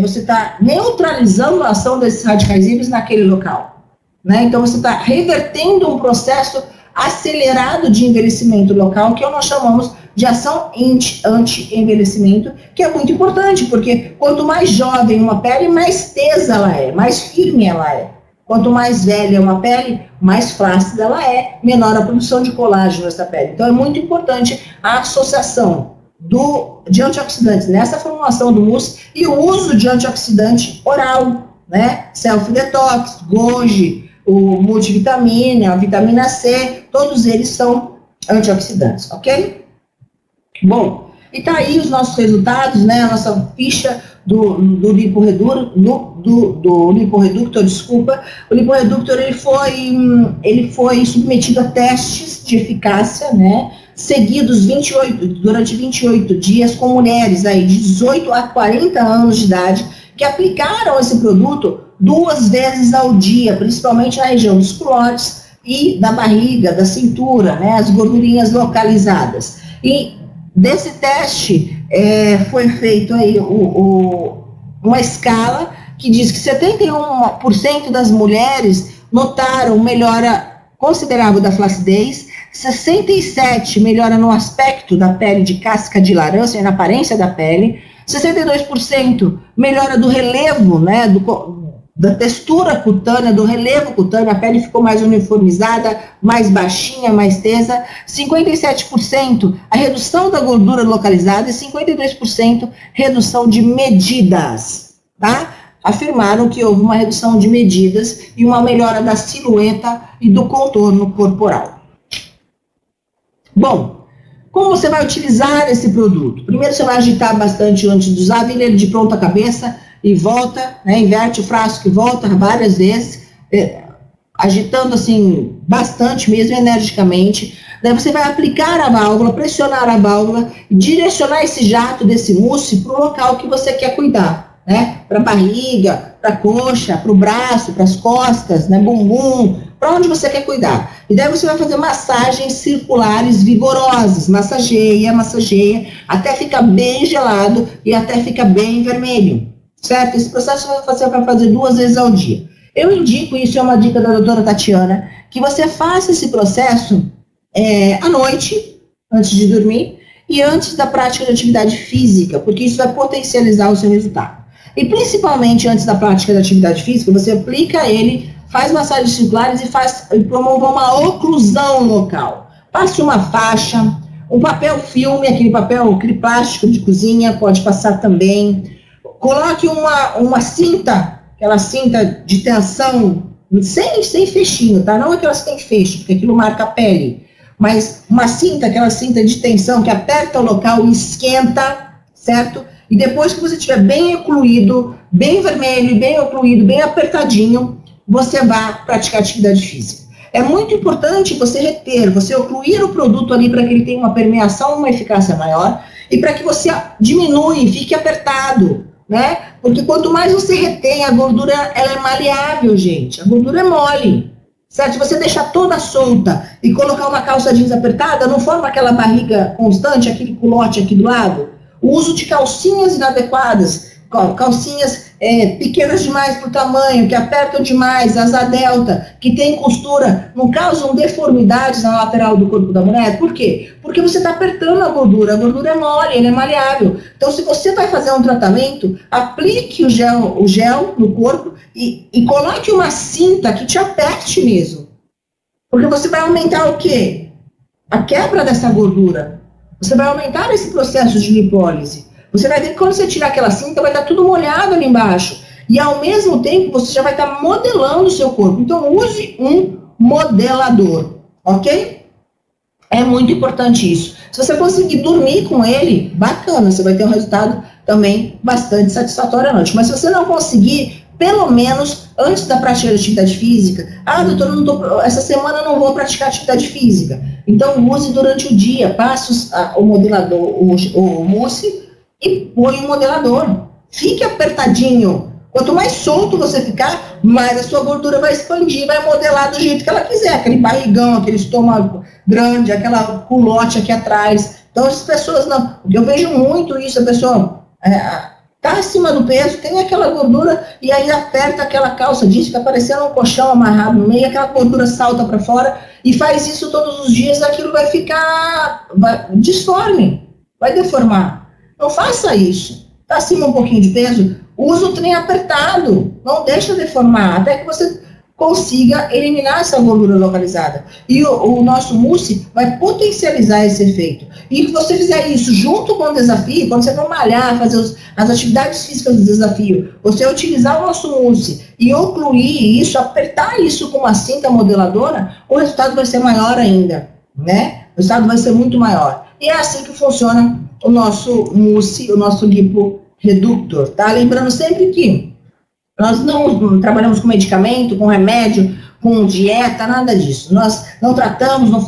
Speaker 1: Você está neutralizando a ação desses radicais livres naquele local, né? Então, você está revertendo um processo acelerado de envelhecimento local, que nós chamamos de ação anti-envelhecimento, que é muito importante, porque quanto mais jovem uma pele, mais tesa ela é, mais firme ela é. Quanto mais velha uma pele, mais flácida ela é, menor a produção de colágeno nessa pele. Então é muito importante a associação de antioxidantes nessa formulação do mousse e o uso de antioxidante oral, né? Self-detox, Goji, o multivitamina, a vitamina C, todos eles são antioxidantes, ok? Bom, e tá aí os nossos resultados, né? A nossa ficha do liporeductor, desculpa. O liporeductor ele foi submetido a testes de eficácia, né? Seguidos durante 28 dias com mulheres aí de 18 a 40 anos de idade que aplicaram esse produto 2 vezes ao dia, principalmente na região dos culotes e da barriga, da cintura, né? As gordurinhas localizadas. E desse teste foi feito aí uma escala que diz que 71% das mulheres notaram melhora considerável da flacidez, 67% melhora no aspecto da pele de casca de laranja, na aparência da pele, 62% melhora do relevo, né, da textura cutânea, do relevo cutâneo, a pele ficou mais uniformizada, mais baixinha, mais tesa, 57% a redução da gordura localizada e 52% redução de medidas, tá? Afirmaram que houve uma redução de medidas e uma melhora da silhueta e do contorno corporal. Bom, como você vai utilizar esse produto? Primeiro você vai agitar bastante antes de usar, vira ele de pronta cabeça, e volta, né, inverte o frasco e volta várias vezes, agitando assim bastante mesmo, energicamente. Daí você vai aplicar a válvula, pressionar a válvula e direcionar esse jato desse mousse para o local que você quer cuidar, né? Para a barriga, para a coxa, para o braço, para as costas, né? Bumbum, para onde você quer cuidar. E daí você vai fazer massagens circulares vigorosas, massageia, até ficar bem gelado e até ficar bem vermelho. Certo? Esse processo você vai fazer 2 vezes ao dia. Eu indico, isso é uma dica da doutora Tatiana, que você faça esse processo à noite, antes de dormir, e antes da prática de atividade física, porque isso vai potencializar o seu resultado. E principalmente antes da prática de atividade física, você aplica ele, faz massagens circulares e promove uma oclusão local. Passe uma faixa, um papel filme, aquele plástico de cozinha, pode passar também. Coloque uma cinta, aquela cinta de tensão, sem fechinho, tá? Não aquelas que tem fecho, porque aquilo marca a pele. Mas uma cinta, aquela cinta de tensão que aperta o local e esquenta, certo? E depois que você estiver bem ocluído, bem vermelho, bem ocluído, bem apertadinho, você vai praticar atividade física. É muito importante você reter, você ocluir o produto ali para que ele tenha uma permeação, uma eficácia maior e para que você diminui, fique apertado, né? Porque quanto mais você retém, a gordura ela é maleável, gente. A gordura é mole, certo? Se você deixar toda solta e colocar uma calça jeans apertada, não forma aquela barriga constante, aquele culote aqui do lado. O uso de calcinhas inadequadas, calcinhas pequenas demais por tamanho, que apertam demais, asa delta, que tem costura, não causam deformidades na lateral do corpo da mulher. Por quê? Porque você está apertando a gordura é mole, ele é maleável. Então, se você vai fazer um tratamento, aplique o gel no corpo e coloque uma cinta que te aperte mesmo. Porque você vai aumentar o quê? A quebra dessa gordura. Você vai aumentar esse processo de lipólise. Você vai ver que quando você tirar aquela cinta, vai estar tudo molhado ali embaixo. E ao mesmo tempo, você já vai estar modelando o seu corpo. Então, use um modelador, ok? É muito importante isso. Se você conseguir dormir com ele, bacana, você vai ter um resultado também bastante satisfatório à noite. Mas se você não conseguir, pelo menos antes da prática de atividade física, doutor, essa semana eu não vou praticar atividade física. Então, use durante o dia, passe o modelador, o mousse, e põe um modelador. Fique apertadinho. Quanto mais solto você ficar, mais a sua gordura vai expandir, vai modelar do jeito que ela quiser. Aquele barrigão, aquele estômago grande, aquela culote aqui atrás. Então, as pessoas não... Eu vejo muito isso, a pessoa tá acima do peso, tem aquela gordura e aí aperta aquela calça jeans, fica parecendo um colchão amarrado no meio, aquela gordura salta para fora e faz isso todos os dias, aquilo vai ficar disforme, vai deformar. Não faça isso. Está acima um pouquinho de peso, usa o trem apertado. Não deixa deformar, até que você consiga eliminar essa gordura localizada. E o nosso mousse vai potencializar esse efeito. E se você fizer isso junto com o desafio, quando você for malhar, fazer as atividades físicas do desafio, você utilizar o nosso mousse e ocluir isso, apertar isso com uma cinta modeladora, o resultado vai ser maior ainda, né? O resultado vai ser muito maior. E é assim que funciona o nosso mousse, o nosso liporeductor, tá? Lembrando sempre que nós não trabalhamos com medicamento, com remédio, com dieta, nada disso. Nós não tratamos, não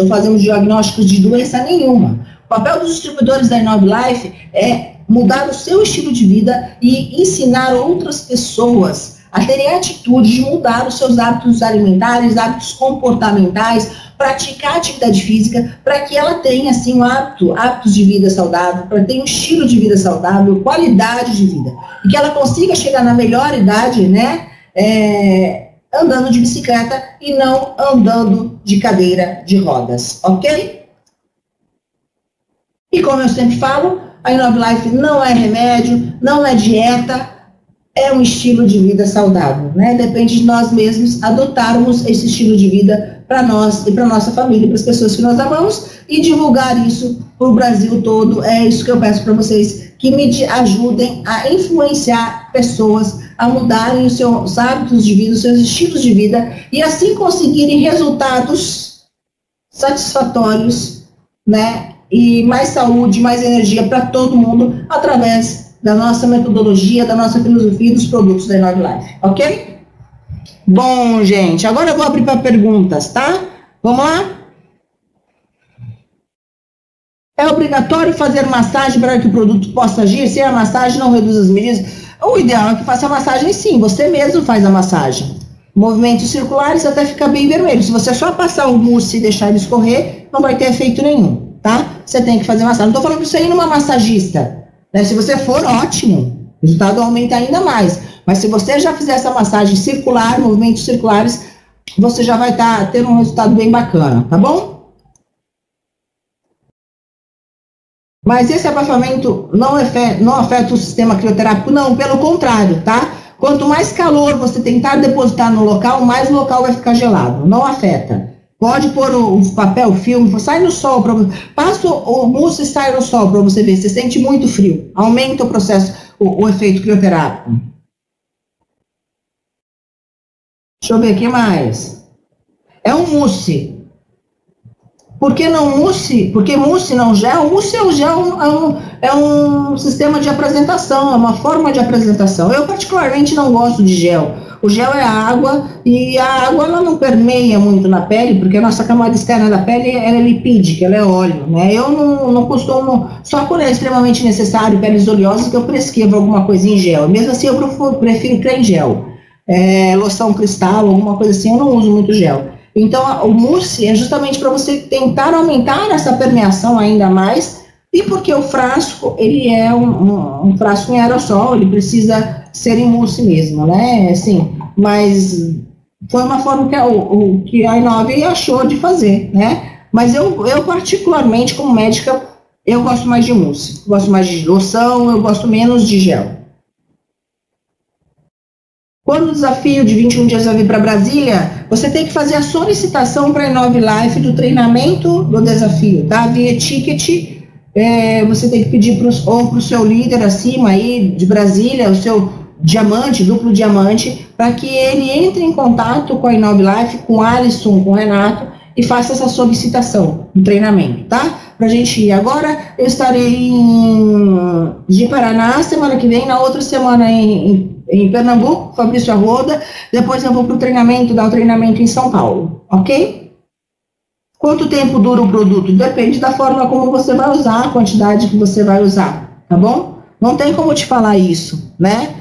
Speaker 1: fazemos diagnósticos de doença nenhuma. O papel dos distribuidores da Inobilife é mudar o seu estilo de vida e ensinar outras pessoas a terem a atitude de mudar os seus hábitos alimentares, hábitos comportamentais, praticar atividade física, para que ela tenha, assim, hábitos de vida saudável, para ter um estilo de vida saudável, qualidade de vida, e que ela consiga chegar na melhor idade, né, andando de bicicleta e não andando de cadeira de rodas, ok? E como eu sempre falo, a Inobilife não é remédio, não é dieta, é um estilo de vida saudável, né? Depende de nós mesmos adotarmos esse estilo de vida para nós e para nossa família, para as pessoas que nós amamos e divulgar isso para o Brasil todo. É isso que eu peço para vocês, que me ajudem a influenciar pessoas a mudarem os seus hábitos de vida, os seus estilos de vida e assim conseguirem resultados satisfatórios, né? E mais saúde, mais energia para todo mundo através da nossa metodologia, da nossa filosofia e dos produtos da Inobilife, ok? Bom, gente, agora eu vou abrir para perguntas, tá? Vamos lá? É obrigatório fazer massagem para que o produto possa agir? Se a massagem não reduz as medidas, o ideal é que faça a massagem sim, você mesmo faz a massagem. Movimentos circulares até ficar bem vermelho. Se você só passar o mousse e deixar ele escorrer, não vai ter efeito nenhum, tá? Você tem que fazer massagem. Não estou falando para você ir numa massagista. Se você for, ótimo, o resultado aumenta ainda mais. Mas se você já fizer essa massagem circular, movimentos circulares, você já vai tendo um resultado bem bacana, tá bom? Mas esse abafamento não afeta o sistema crioterápico, não, pelo contrário, tá? Quanto mais calor você tentar depositar no local, mais o local vai ficar gelado, não afeta. Pode pôr o papel, o filme, sai no sol, passa o mousse e sai no sol para você ver. Você sente muito frio, aumenta o processo, o efeito crioterápico. Deixa eu ver aqui mais. É um mousse. Por que não mousse? Porque mousse não gel? Mousse é um gel, é um sistema de apresentação, é uma forma de apresentação. Eu particularmente não gosto de gel. O gel é água, e a água ela não permeia muito na pele, porque a nossa camada externa da pele ela é lipídica, ela é óleo, né? Eu não costumo, só quando é extremamente necessário, peles oleosas, que eu prescrevo alguma coisa em gel. Mesmo assim, eu prefiro creme gel, loção cristal, alguma coisa assim, eu não uso muito gel. Então, o mousse é justamente para você tentar aumentar essa permeação ainda mais, e porque o frasco, ele é um frasco em aerossol, ele precisa ser em mousse mesmo, né? Assim, mas foi uma forma que a i9 achou de fazer, né? Mas eu particularmente, como médica, eu gosto mais de mousse, gosto mais de loção, eu gosto menos de gel. Quando o desafio de 21 dias vai vir para Brasília, você tem que fazer a solicitação para a i9 Life do treinamento do desafio, tá? Via ticket, você tem que pedir para o seu líder acima aí de Brasília, o seu diamante, duplo diamante, para que ele entre em contato com a i9 Life, com o Alisson, com o Renato, e faça essa solicitação do treinamento, tá? Pra gente ir. Agora eu estarei em Paraná semana que vem, na outra semana em Pernambuco, Fabrício Arruda, depois eu vou para o treinamento, dar o treinamento em São Paulo, ok? Quanto tempo dura o produto? Depende da forma como você vai usar, a quantidade que você vai usar, tá bom? Não tem como te falar isso, né?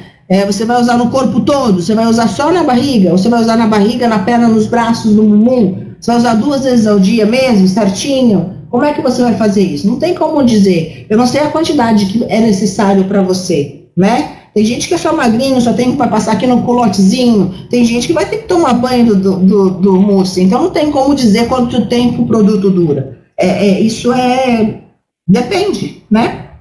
Speaker 1: Você vai usar no corpo todo, você vai usar só na barriga, você vai usar na barriga, na perna, nos braços, no bumbum, você vai usar 2 vezes ao dia mesmo, certinho? Como é que você vai fazer isso? Não tem como dizer, eu não sei a quantidade que é necessário para você, né? Tem gente que é só magrinho, só tem para passar aqui no colotezinho. Tem gente que vai ter que tomar banho do mousse. Então não tem como dizer quanto tempo o produto dura. Isso depende, né?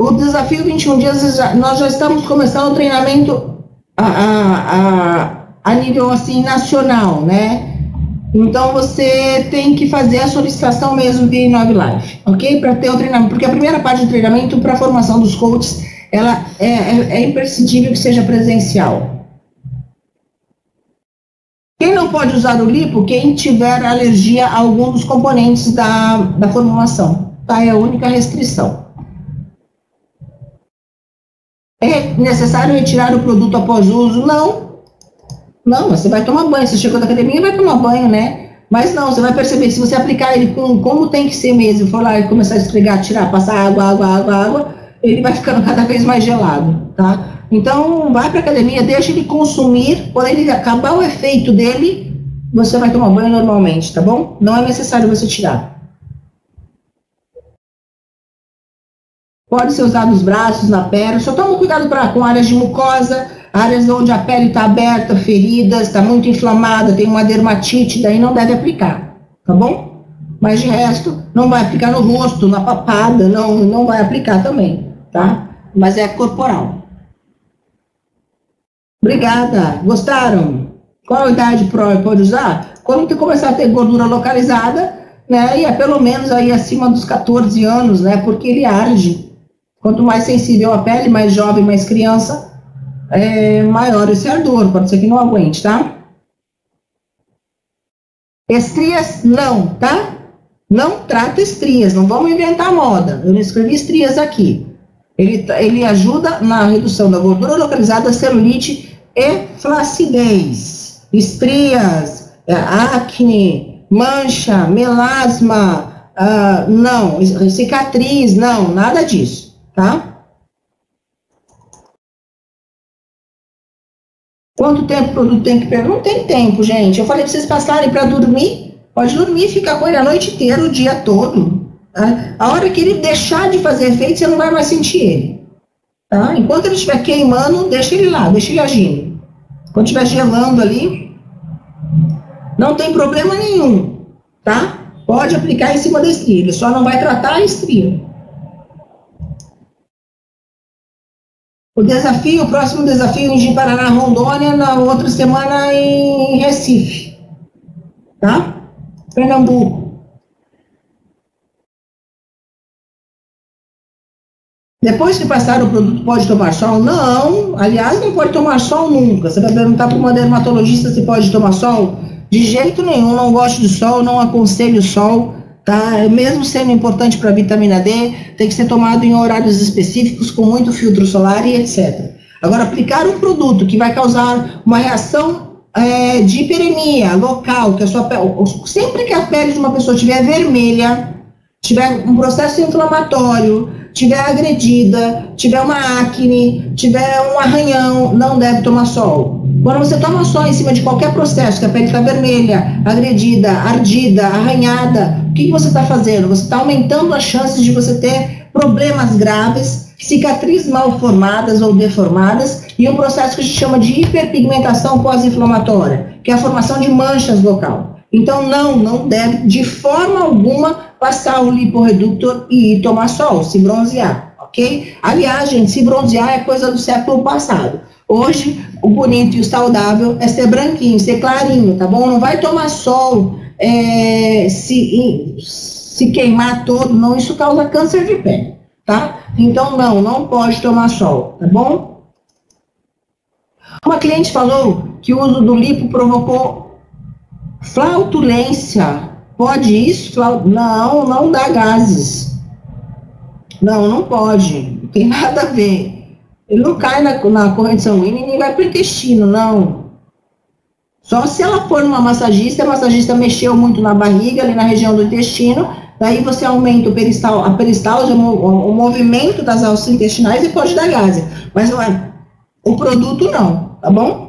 Speaker 1: O desafio 21 dias, nós já estamos começando o treinamento a nível assim nacional, né? Então, você tem que fazer a solicitação mesmo via i9 Life, ok? Para ter o treinamento, porque a primeira parte do treinamento para a formação dos coaches, ela é imprescindível que seja presencial. Quem não pode usar o lipo? Quem tiver alergia a algum dos componentes da formulação, tá? É a única restrição. É necessário retirar o produto após uso? Não. Não, você vai tomar banho, você chegou da academia, vai tomar banho, né? Mas não, você vai perceber que se você aplicar ele como tem que ser mesmo, for lá e começar a esfregar, tirar, passar água, ele vai ficando cada vez mais gelado, tá? Então, vai para a academia, deixa ele consumir, quando ele acabar o efeito dele, você vai tomar banho normalmente, tá bom? Não é necessário você tirar. Pode ser usado nos braços, na perna, só toma cuidado com áreas de mucosa, áreas onde a pele está aberta, feridas, está muito inflamada, tem uma dermatite, daí não deve aplicar, tá bom? Mas de resto, não vai aplicar no rosto, na papada, não vai aplicar também, tá? Mas é corporal. Obrigada, gostaram? Qual a idade pode usar? Quando começar a ter gordura localizada, né? E pelo menos aí acima dos 14 anos, né? Porque ele arde. Quanto mais sensível a pele, mais jovem, mais criança, maior esse ardor, pode ser que não aguente, tá? Estrias, não, tá? Não trata estrias, não vamos inventar moda. Eu não escrevi estrias aqui. Ele ajuda na redução da gordura localizada, celulite e flacidez. Estrias, acne, mancha, melasma, não, cicatriz, não, nada disso, tá? Quanto tempo o produto tem que pegar? Não tem tempo, gente. Eu falei para vocês passarem para dormir. Pode dormir e ficar com ele a noite inteira, o dia todo. Tá? A hora que ele deixar de fazer efeito, você não vai mais sentir ele. Tá? Enquanto ele estiver queimando, deixa ele lá, deixa ele agindo. Quando estiver gelando ali, não tem problema nenhum. Tá? Pode aplicar em cima da estria. Ele só não vai tratar a estria. O próximo desafio em Paraná, Rondônia, na outra semana em Recife, tá? Pernambuco. Depois que passar o produto, pode tomar sol? Não, aliás, não pode tomar sol nunca. Você vai perguntar para uma dermatologista se pode tomar sol? De jeito nenhum, não gosto de sol, não aconselho sol, tá? Mesmo sendo importante para a vitamina D, tem que ser tomado em horários específicos, com muito filtro solar e etc. Agora, aplicar um produto que vai causar uma reação de hiperemia local, que a sua pele, sempre que a pele de uma pessoa estiver vermelha, tiver um processo inflamatório, tiver agredida, tiver uma acne, tiver um arranhão, não deve tomar sol. Quando você toma sol em cima de qualquer processo, que a pele está vermelha, agredida, ardida, arranhada, o que você está fazendo? Você está aumentando as chances de você ter problemas graves, cicatrizes mal formadas ou deformadas, e um processo que a gente chama de hiperpigmentação pós-inflamatória, que é a formação de manchas local. Então, não deve, de forma alguma, passar o liporeductor e ir tomar sol, se bronzear, ok? Aliás, gente, se bronzear é coisa do século passado. Hoje, o bonito e o saudável é ser branquinho, ser clarinho, tá bom? Não vai tomar sol, se queimar todo, não, isso causa câncer de pele, tá? Então, não pode tomar sol, tá bom? Uma cliente falou que o uso do lipo provocou flatulência. Pode isso? Não dá gases. Não pode. Não tem nada a ver. Ele não cai na corrente sanguínea e nem vai para o intestino, não. Só se ela for uma massagista, a massagista mexeu muito na barriga, ali na região do intestino, daí você aumenta a peristalse, o movimento das alças intestinais e pode dar gases. Mas não é o produto não, tá bom?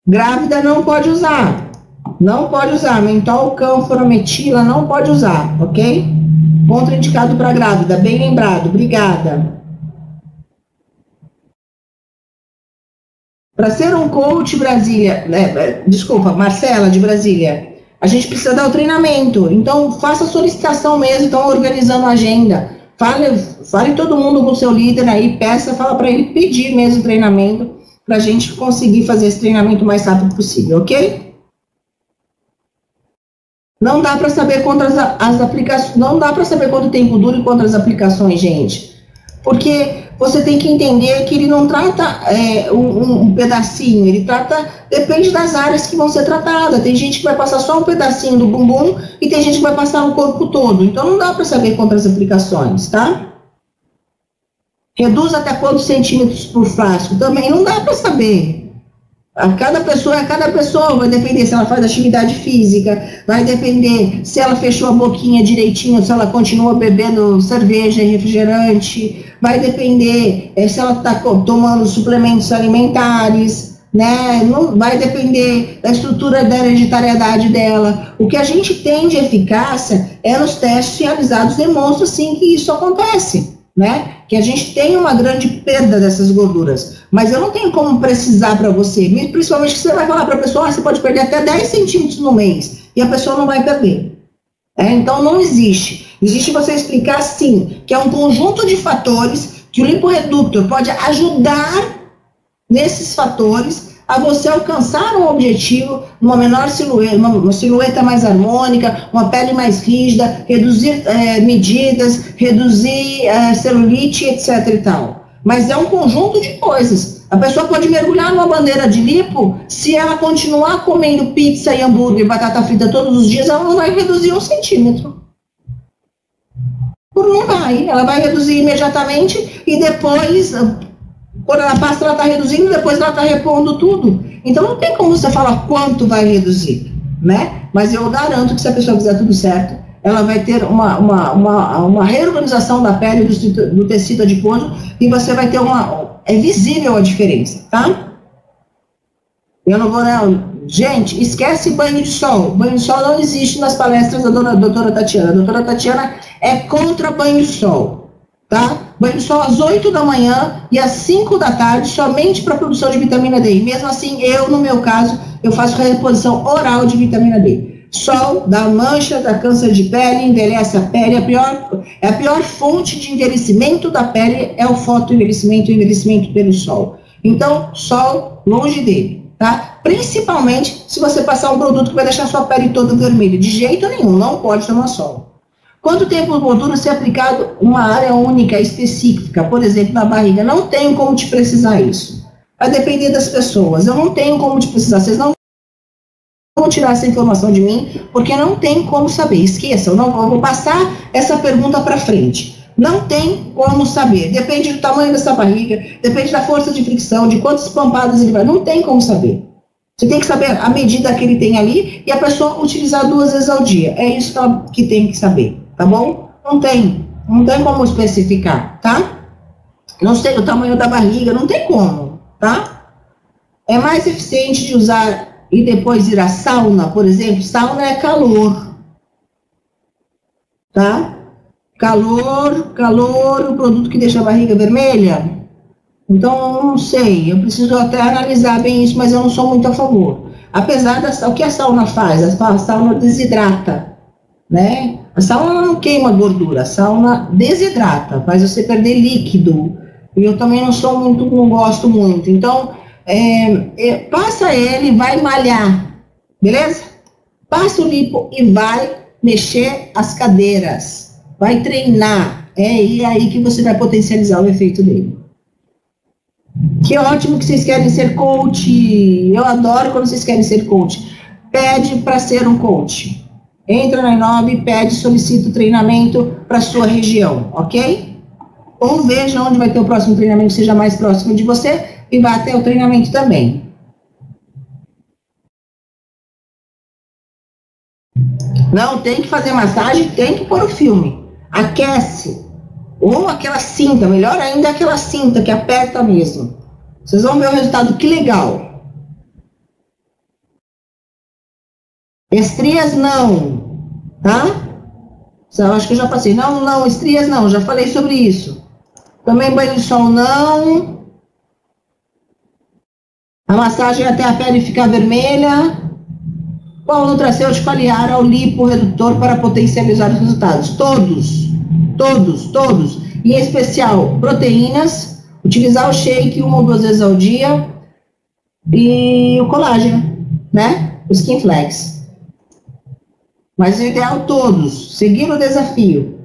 Speaker 1: Grávida não pode usar. Não pode usar. Mentol, cânfora, metila, não pode usar, ok? Contraindicado para grávida, bem lembrado. Obrigada. Para ser um coach Brasília, desculpa, Marcela de Brasília, a gente precisa dar o treinamento. Então, faça a solicitação mesmo, estão organizando a agenda. Fale todo mundo com o seu líder aí, fala para ele pedir mesmo o treinamento, para a gente conseguir fazer esse treinamento o mais rápido possível, ok? Não dá para saber contra as aplicações, não dá para saber quanto tempo dura e contra as aplicações, gente. Porque você tem que entender que ele não trata um pedacinho, ele trata, depende das áreas que vão ser tratadas. Tem gente que vai passar só um pedacinho do bumbum e tem gente que vai passar o corpo todo. Então não dá para saber contra as aplicações, tá? Reduz até quantos centímetros por frasco? Também não dá para saber. Cada pessoa, vai depender se ela faz atividade física, vai depender se ela fechou a boquinha direitinho, se ela continua bebendo cerveja e refrigerante, vai depender se ela está tomando suplementos alimentares, né? Não, vai depender da estrutura da hereditariedade dela. O que a gente tem de eficácia nos testes realizados demonstra sim que isso acontece, né? Que a gente tem uma grande perda dessas gorduras, mas eu não tenho como precisar para você, principalmente que você vai falar para a pessoa, você pode perder até 10 centímetros no mês, e a pessoa não vai perder. Então não existe. Existe você explicar sim, que é um conjunto de fatores que o liporeductor pode ajudar nesses fatores a você alcançar um objetivo, uma menor silhueta, uma silhueta mais harmônica, uma pele mais rígida, reduzir medidas, reduzir celulite, etc e tal. Mas é um conjunto de coisas. A pessoa pode mergulhar numa bandeira de lipo, se ela continuar comendo pizza e hambúrguer e batata frita todos os dias, ela não vai reduzir 1 centímetro. Não vai, ela vai reduzir imediatamente e depois... Quando ela passa, ela está reduzindo, depois ela está repondo tudo. Então, não tem como você falar quanto vai reduzir, né? Mas eu garanto que se a pessoa fizer tudo certo, ela vai ter uma reorganização da pele, do tecido adiposo, e você vai ter é visível a diferença, tá? Eu não vou, não. Gente, esquece banho de sol. Banho de sol não existe nas palestras da doutora Tatiana. A doutora Tatiana é contra banho de sol. Tá? Banho de sol às 8 da manhã e às 5 da tarde, somente para produção de vitamina D. E mesmo assim, no meu caso, eu faço reposição oral de vitamina D. Sol dá mancha, dá câncer de pele, envelhece a pele. A pior fonte de envelhecimento da pele é o fotoenvelhecimento, o envelhecimento pelo sol. Então, sol longe dele, tá? Principalmente se você passar um produto que vai deixar sua pele toda vermelha. De jeito nenhum, não pode tomar sol. Quanto tempo oportuno ser aplicado uma área única, específica, por exemplo, na barriga? Não tenho como te precisar isso, Vai depender das pessoas. Eu não tenho como te precisar. Vocês não vão tirar essa informação de mim, porque não tem como saber. Esqueçam, não vou passar essa pergunta para frente. Não tem como saber. Depende do tamanho dessa barriga, depende da força de fricção, de quantas pampadas ele vai. Não tem como saber. Você tem que saber a medida que ele tem ali e a pessoa utilizar 2 vezes ao dia. É isso que tem que saber, tá bom? Não tem como especificar, tá? Não sei o tamanho da barriga, não tem como, tá? É mais eficiente de usar e depois ir à sauna, por exemplo. Sauna é calor, tá? Calor, o produto que deixa a barriga vermelha. Então, não sei, eu preciso até analisar bem isso, mas eu não sou muito a favor. Apesar o que a sauna faz? A sauna desidrata, né? A sauna não queima gordura, a sauna desidrata, faz você perder líquido. E eu também não gosto muito. Então, passa ele, vai malhar, beleza? Passa o lipo e vai mexer as cadeiras, vai treinar. E aí que você vai potencializar o efeito dele. Que ótimo que vocês querem ser coach. Eu adoro quando vocês querem ser coach. Pede para ser um coach. Entra na Inob, pede, solicita o treinamento para sua região, ok? Ou veja onde vai ter o próximo treinamento que seja mais próximo de você e vá até o treinamento também. Não, tem que fazer massagem, tem que pôr o filme. Aquece. Ou aquela cinta, melhor ainda aquela cinta que aperta mesmo. Vocês vão ver o resultado, que legal. Estrias não, tá? Eu acho que eu já passei. Não, estrias não, já falei sobre isso. Também banho de sol não. A massagem até a pele ficar vermelha. Qual nutracêutico aliar ao liporedutor para potencializar os resultados? Todos. E em especial, proteínas, utilizar o shake 1 ou 2 vezes ao dia e o colágeno, né? O Skin Flex. Mas o ideal todos, seguir o desafio.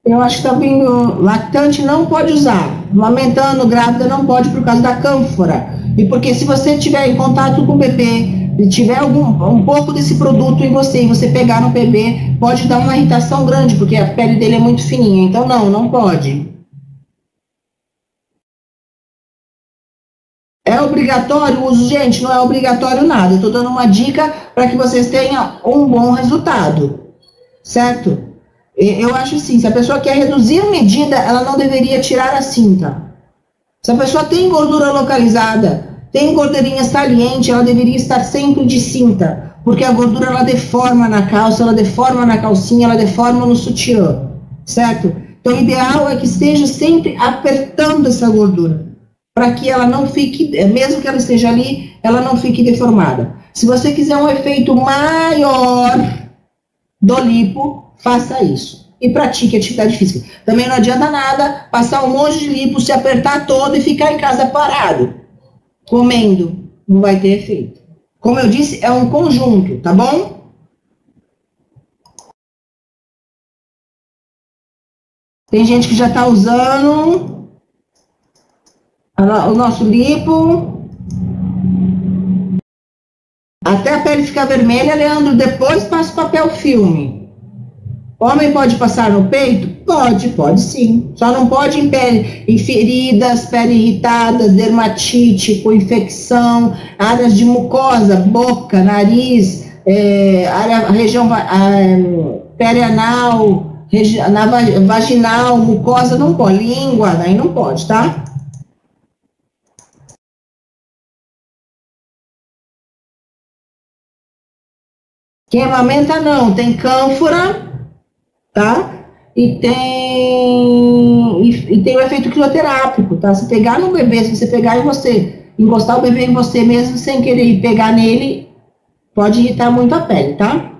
Speaker 1: Eu acho que tá vindo, lactante não pode usar, amamentando, grávida não pode por causa da cânfora. E porque se você tiver em contato com o bebê, e tiver um pouco desse produto em você, e você pegar no bebê, pode dar uma irritação grande, porque a pele dele é muito fininha. Então não pode. É obrigatório o uso? Gente, não é obrigatório nada. Eu estou dando uma dica para que vocês tenham um bom resultado, certo? Eu acho assim, se a pessoa quer reduzir a medida, ela não deveria tirar a cinta. Se a pessoa tem gordura localizada, tem gordurinha saliente, ela deveria estar sempre de cinta, porque a gordura ela deforma na calça, ela deforma na calcinha, ela deforma no sutiã, certo? Então o ideal é que esteja sempre apertando essa gordura, para que ela não fique, mesmo que ela esteja ali, ela não fique deformada. Se você quiser um efeito maior do lipo, faça isso. E pratique atividade física. Também não adianta nada passar um monte de lipo, se apertar todo e ficar em casa parado, comendo. Não vai ter efeito. Como eu disse, é um conjunto, tá bom? Tem gente que já está usando o nosso lipo. Até a pele ficar vermelha, Leandro, depois passa o papel filme. Homem pode passar no peito? Pode sim. Só não pode em feridas, pele irritada, dermatite, com infecção, áreas de mucosa, boca, nariz, região perianal, vaginal, mucosa, não pode. Língua, daí não pode, tá? Quem amamenta não, tem cânfora, tá? E tem o efeito crioterápico, tá? Se pegar no bebê, se você pegar em você, encostar o bebê em você mesmo sem querer pegar nele, pode irritar muito a pele, tá?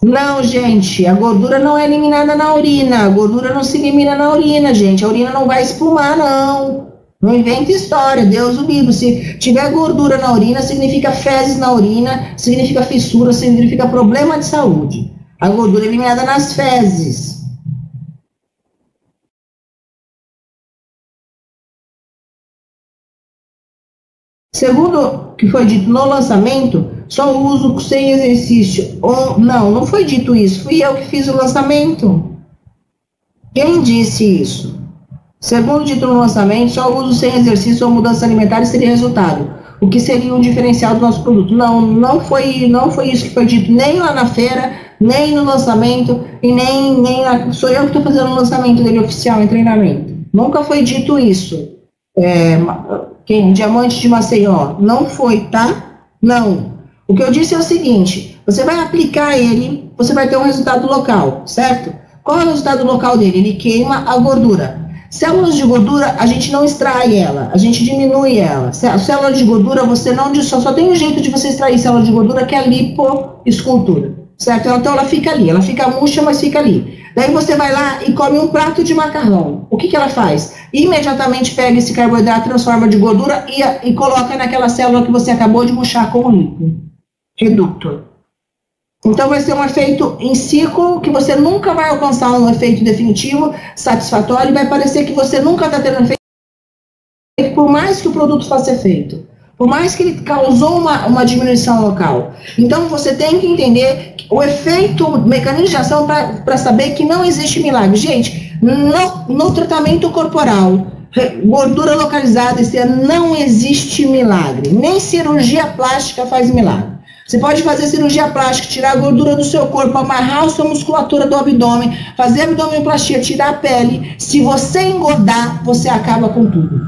Speaker 1: Não, gente, a gordura não é eliminada na urina, a gordura não se elimina na urina, gente, a urina não vai espumar, não. Não inventa história, Deus o livre. Se tiver gordura na urina, significa fezes na urina, significa fissura, significa problema de saúde. A gordura é eliminada nas fezes. Segundo o que foi dito no lançamento, só uso sem exercício. Não foi dito isso. Fui eu que fiz o lançamento. Quem disse isso? Segundo dito no lançamento, só uso sem exercício ou mudança alimentar seria resultado. O que seria um diferencial do nosso produto? Não foi isso que foi dito, nem lá na feira, nem no lançamento, e sou eu que estou fazendo o lançamento dele oficial em treinamento. Nunca foi dito isso. Diamante de Maceió. Não foi, tá? Não. O que eu disse é o seguinte, você vai aplicar ele, você vai ter um resultado local, certo? Qual é o resultado local dele? Ele queima a gordura. Células de gordura, a gente não extrai ela, a gente diminui ela. Células de gordura, você não... Só tem um jeito de você extrair célula de gordura, que é a lipoescultura, certo? Então ela fica ali, ela fica murcha, mas fica ali. Daí você vai lá e come um prato de macarrão. O que ela faz? Imediatamente pega esse carboidrato, transforma de gordura e coloca naquela célula que você acabou de murchar com o liporedutor. Então vai ser um efeito em ciclo que você nunca vai alcançar um efeito definitivo, satisfatório, e vai parecer que você nunca está tendo efeito, por mais que o produto faça efeito, por mais que ele causou uma diminuição local. Então você tem que entender o efeito, o mecanismo de ação para saber que não existe milagre. Gente, no tratamento corporal, gordura localizada, não existe milagre, nem cirurgia plástica faz milagre. Você pode fazer cirurgia plástica, tirar a gordura do seu corpo, amarrar a sua musculatura do abdômen, fazer abdominoplastia, tirar a pele. Se você engordar, você acaba com tudo.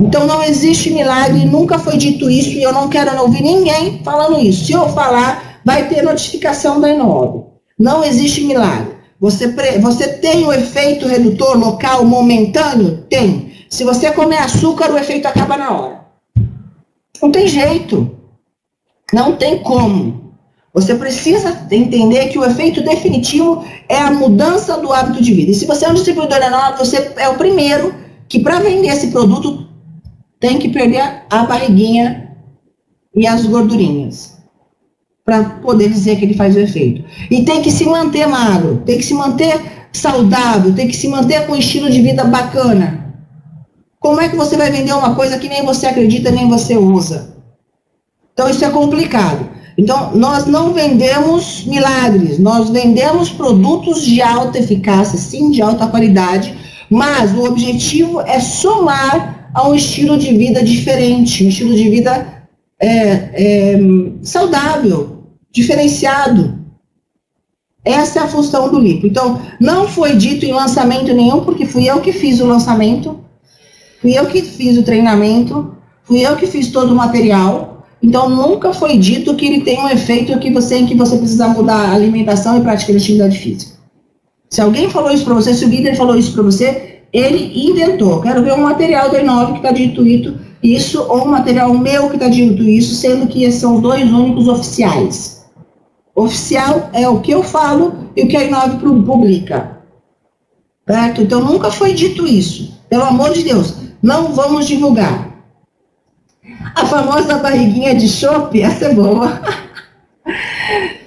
Speaker 1: Então não existe milagre, nunca foi dito isso e eu não quero ouvir ninguém falando isso. Se eu falar, vai ter notificação da Inove. Não existe milagre. Você tem o efeito redutor local momentâneo? Tem. Se você comer açúcar, o efeito acaba na hora. Não tem jeito. Não tem como. Você precisa entender que o efeito definitivo é a mudança do hábito de vida. E se você é um distribuidor Inove, você é o primeiro que, para vender esse produto, tem que perder a barriguinha e as gordurinhas para poder dizer que ele faz o efeito. E tem que se manter magro, tem que se manter saudável, tem que se manter com um estilo de vida bacana. Como é que você vai vender uma coisa que nem você acredita, nem você usa? Então isso é complicado. Então nós não vendemos milagres, nós vendemos produtos de alta eficácia, sim, de alta qualidade, mas o objetivo é somar a um estilo de vida diferente, um estilo de vida saudável, diferenciado. Essa é a função do lipo. Então, não foi dito em lançamento nenhum, porque fui eu que fiz o lançamento, fui eu que fiz o treinamento, fui eu que fiz todo o material. Então, nunca foi dito que ele tem um efeito em que você precisa mudar a alimentação e praticar atividade física. Se alguém falou isso para você, se o líder falou isso para você, ele inventou. Quero ver um material da Inove que está dito isso, ou um material meu que está dito isso, sendo que esses são os dois únicos oficiais. Oficial é o que eu falo e o que a Inove publica. Certo? Então, nunca foi dito isso. Pelo amor de Deus, não vamos divulgar. A famosa barriguinha de chope, essa é boa.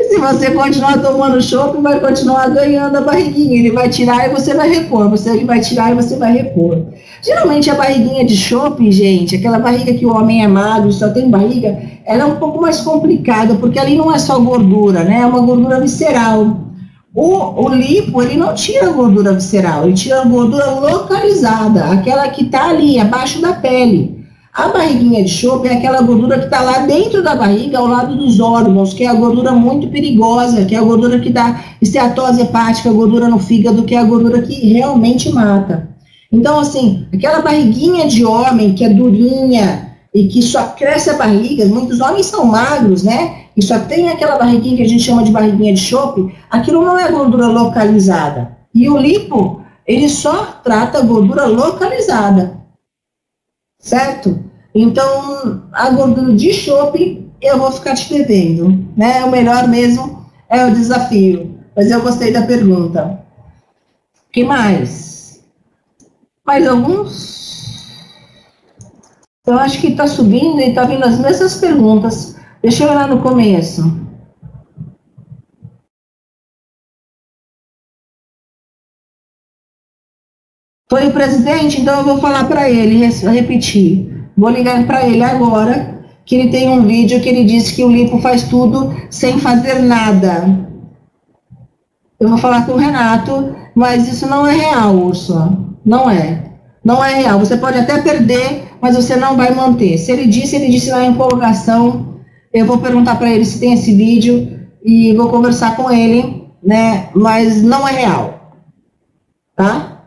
Speaker 1: Se você continuar tomando chope, vai continuar ganhando a barriguinha. Ele vai tirar e você vai repor. Ele vai tirar e você vai repor. Geralmente a barriguinha de chope, gente, aquela barriga que o homem é magro, só tem barriga, ela é um pouco mais complicada, porque ali não é só gordura, né? É uma gordura visceral. O lipo, ele não tira a gordura visceral, ele tira a gordura localizada, aquela que está ali, abaixo da pele. A barriguinha de chope é aquela gordura que está lá dentro da barriga, ao lado dos órgãos, que é a gordura muito perigosa, que é a gordura que dá esteatose hepática, a gordura no fígado, que é a gordura que realmente mata. Então, assim, aquela barriguinha de homem que é durinha e que só cresce a barriga, muitos homens são magros, né? E só tem aquela barriguinha que a gente chama de barriguinha de chope, aquilo não é gordura localizada. E o lipo, ele só trata a gordura localizada. Certo? Então, a gordura de chope, eu vou ficar te devendo, né? O melhor mesmo é o desafio. Mas eu gostei da pergunta. O que mais? Mais alguns? Eu acho que está subindo e está vindo as mesmas perguntas. Deixa eu olhar no começo. Foi o presidente, então eu vou falar para ele, repetir. Vou ligar para ele agora, que ele tem um vídeo que ele disse que o lipo faz tudo sem fazer nada. Eu vou falar com o Renato, mas isso não é real, Úrsula. Não é. Não é real. Você pode até perder, mas você não vai manter. Se ele disse na empolgação. Eu vou perguntar para ele se tem esse vídeo e vou conversar com ele, né? Mas não é real, tá?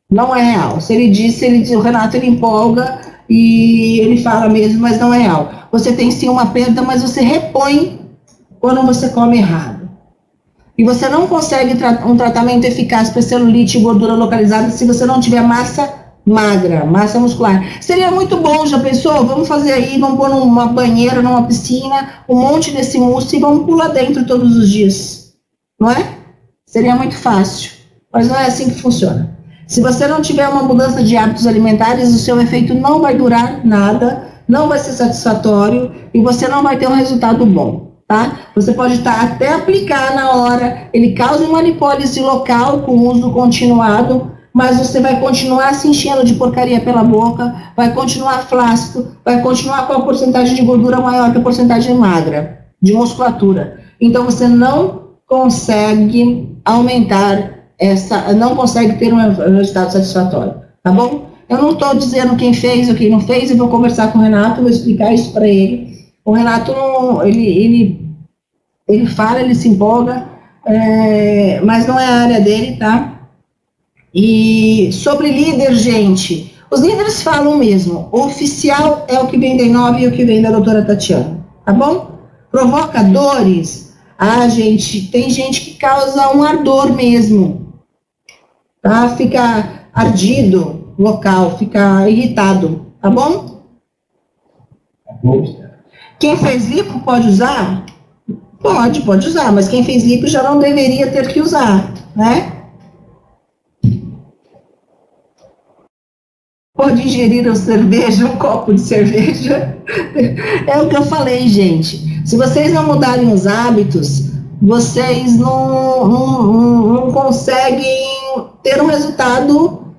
Speaker 1: Não é real. Se ele disse, o Renato ele empolga e ele fala mesmo, mas não é real. Você tem sim uma perda, mas você repõe quando você come errado. E você não consegue um tratamento eficaz para celulite e gordura localizada se você não tiver massa magra, massa muscular. Seria muito bom, já pensou? Vamos fazer aí, vamos pôr numa banheira, numa piscina, um monte desse músculo e vamos pular dentro todos os dias. Não é? Seria muito fácil. Mas não é assim que funciona. Se você não tiver uma mudança de hábitos alimentares, o seu efeito não vai durar nada, não vai ser satisfatório e você não vai ter um resultado bom, tá? Você pode até aplicar na hora, ele causa uma lipólise local com uso continuado, mas você vai continuar se enchendo de porcaria pela boca, vai continuar flácido, vai continuar com a porcentagem de gordura maior que a porcentagem magra, de musculatura. Então, você não consegue aumentar não consegue ter um resultado satisfatório, tá bom? Eu não estou dizendo quem fez ou quem não fez, eu vou conversar com o Renato, vou explicar isso para ele. O Renato, ele fala, ele se empolga, mas não é a área dele, tá? E sobre líder, gente, os líderes falam mesmo, o oficial é o que vem da Inove e o que vem da doutora Tatiana, tá bom? Provocadores, gente, tem gente que causa um ardor mesmo, tá? Fica ardido local, fica irritado, tá bom? Quem fez lipo pode usar? Pode usar, mas quem fez lipo já não deveria ter que usar, né? Pode ingerir uma cerveja, um copo de cerveja. É o que eu falei, gente. Se vocês não mudarem os hábitos, vocês não conseguem ter um resultado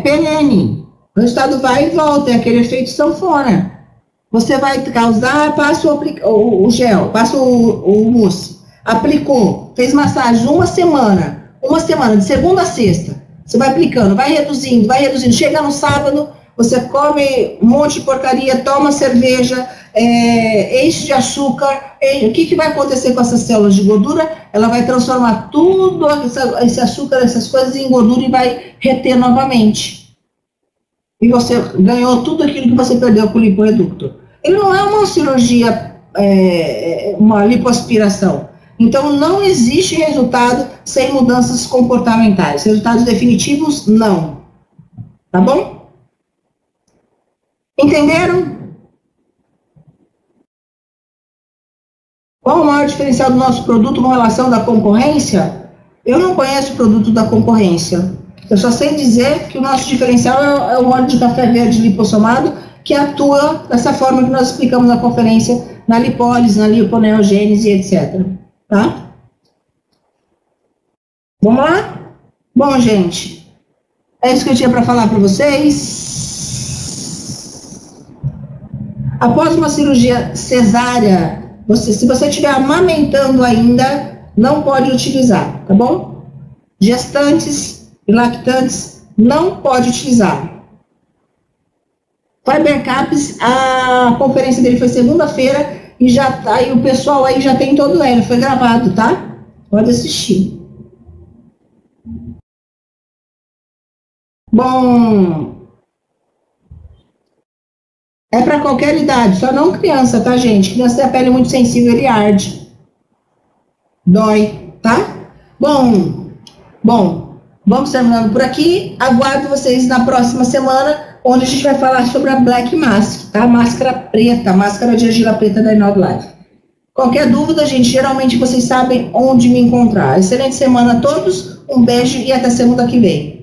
Speaker 1: perene. O resultado vai e volta, é aquele efeito sanfona. Você vai causar, passa o gel, passa o mousse, aplicou, fez massagem uma semana, de segunda a sexta. Você vai aplicando, vai reduzindo. Chega no sábado, você come um monte de porcaria, toma cerveja, enche de açúcar. O que vai acontecer com essas células de gordura? Ela vai transformar tudo esse açúcar, essas coisas em gordura e vai reter novamente. E você ganhou tudo aquilo que você perdeu com o liporeducto. Ele não é uma cirurgia, uma lipoaspiração. Então, não existe resultado sem mudanças comportamentais. Resultados definitivos, não. Tá bom? Entenderam? Qual o maior diferencial do nosso produto com relação da concorrência? Eu não conheço o produto da concorrência. Eu só sei dizer que o nosso diferencial é o óleo de café verde lipossomado, que atua dessa forma que nós explicamos na conferência, na lipólise, na liponeogênese, etc. Tá? Vamos lá? Bom, gente, é isso que eu tinha para falar para vocês. Após uma cirurgia cesárea, se você estiver amamentando ainda, não pode utilizar, tá bom? Gestantes e lactantes, não pode utilizar. Fiber Caps, a conferência dele foi segunda-feira, e já tá, e o pessoal aí já tem todo ele, foi gravado, tá? Pode assistir. Bom, é para qualquer idade, só não criança, tá, gente? Criança tem a pele muito sensível, ele arde. Dói, tá? Bom, vamos terminando por aqui. Aguardo vocês na próxima semana, onde a gente vai falar sobre a Black Mask, tá? Máscara preta, máscara de argila preta da Inove Life. Qualquer dúvida, gente, geralmente vocês sabem onde me encontrar. Excelente semana a todos, um beijo e até segunda que vem.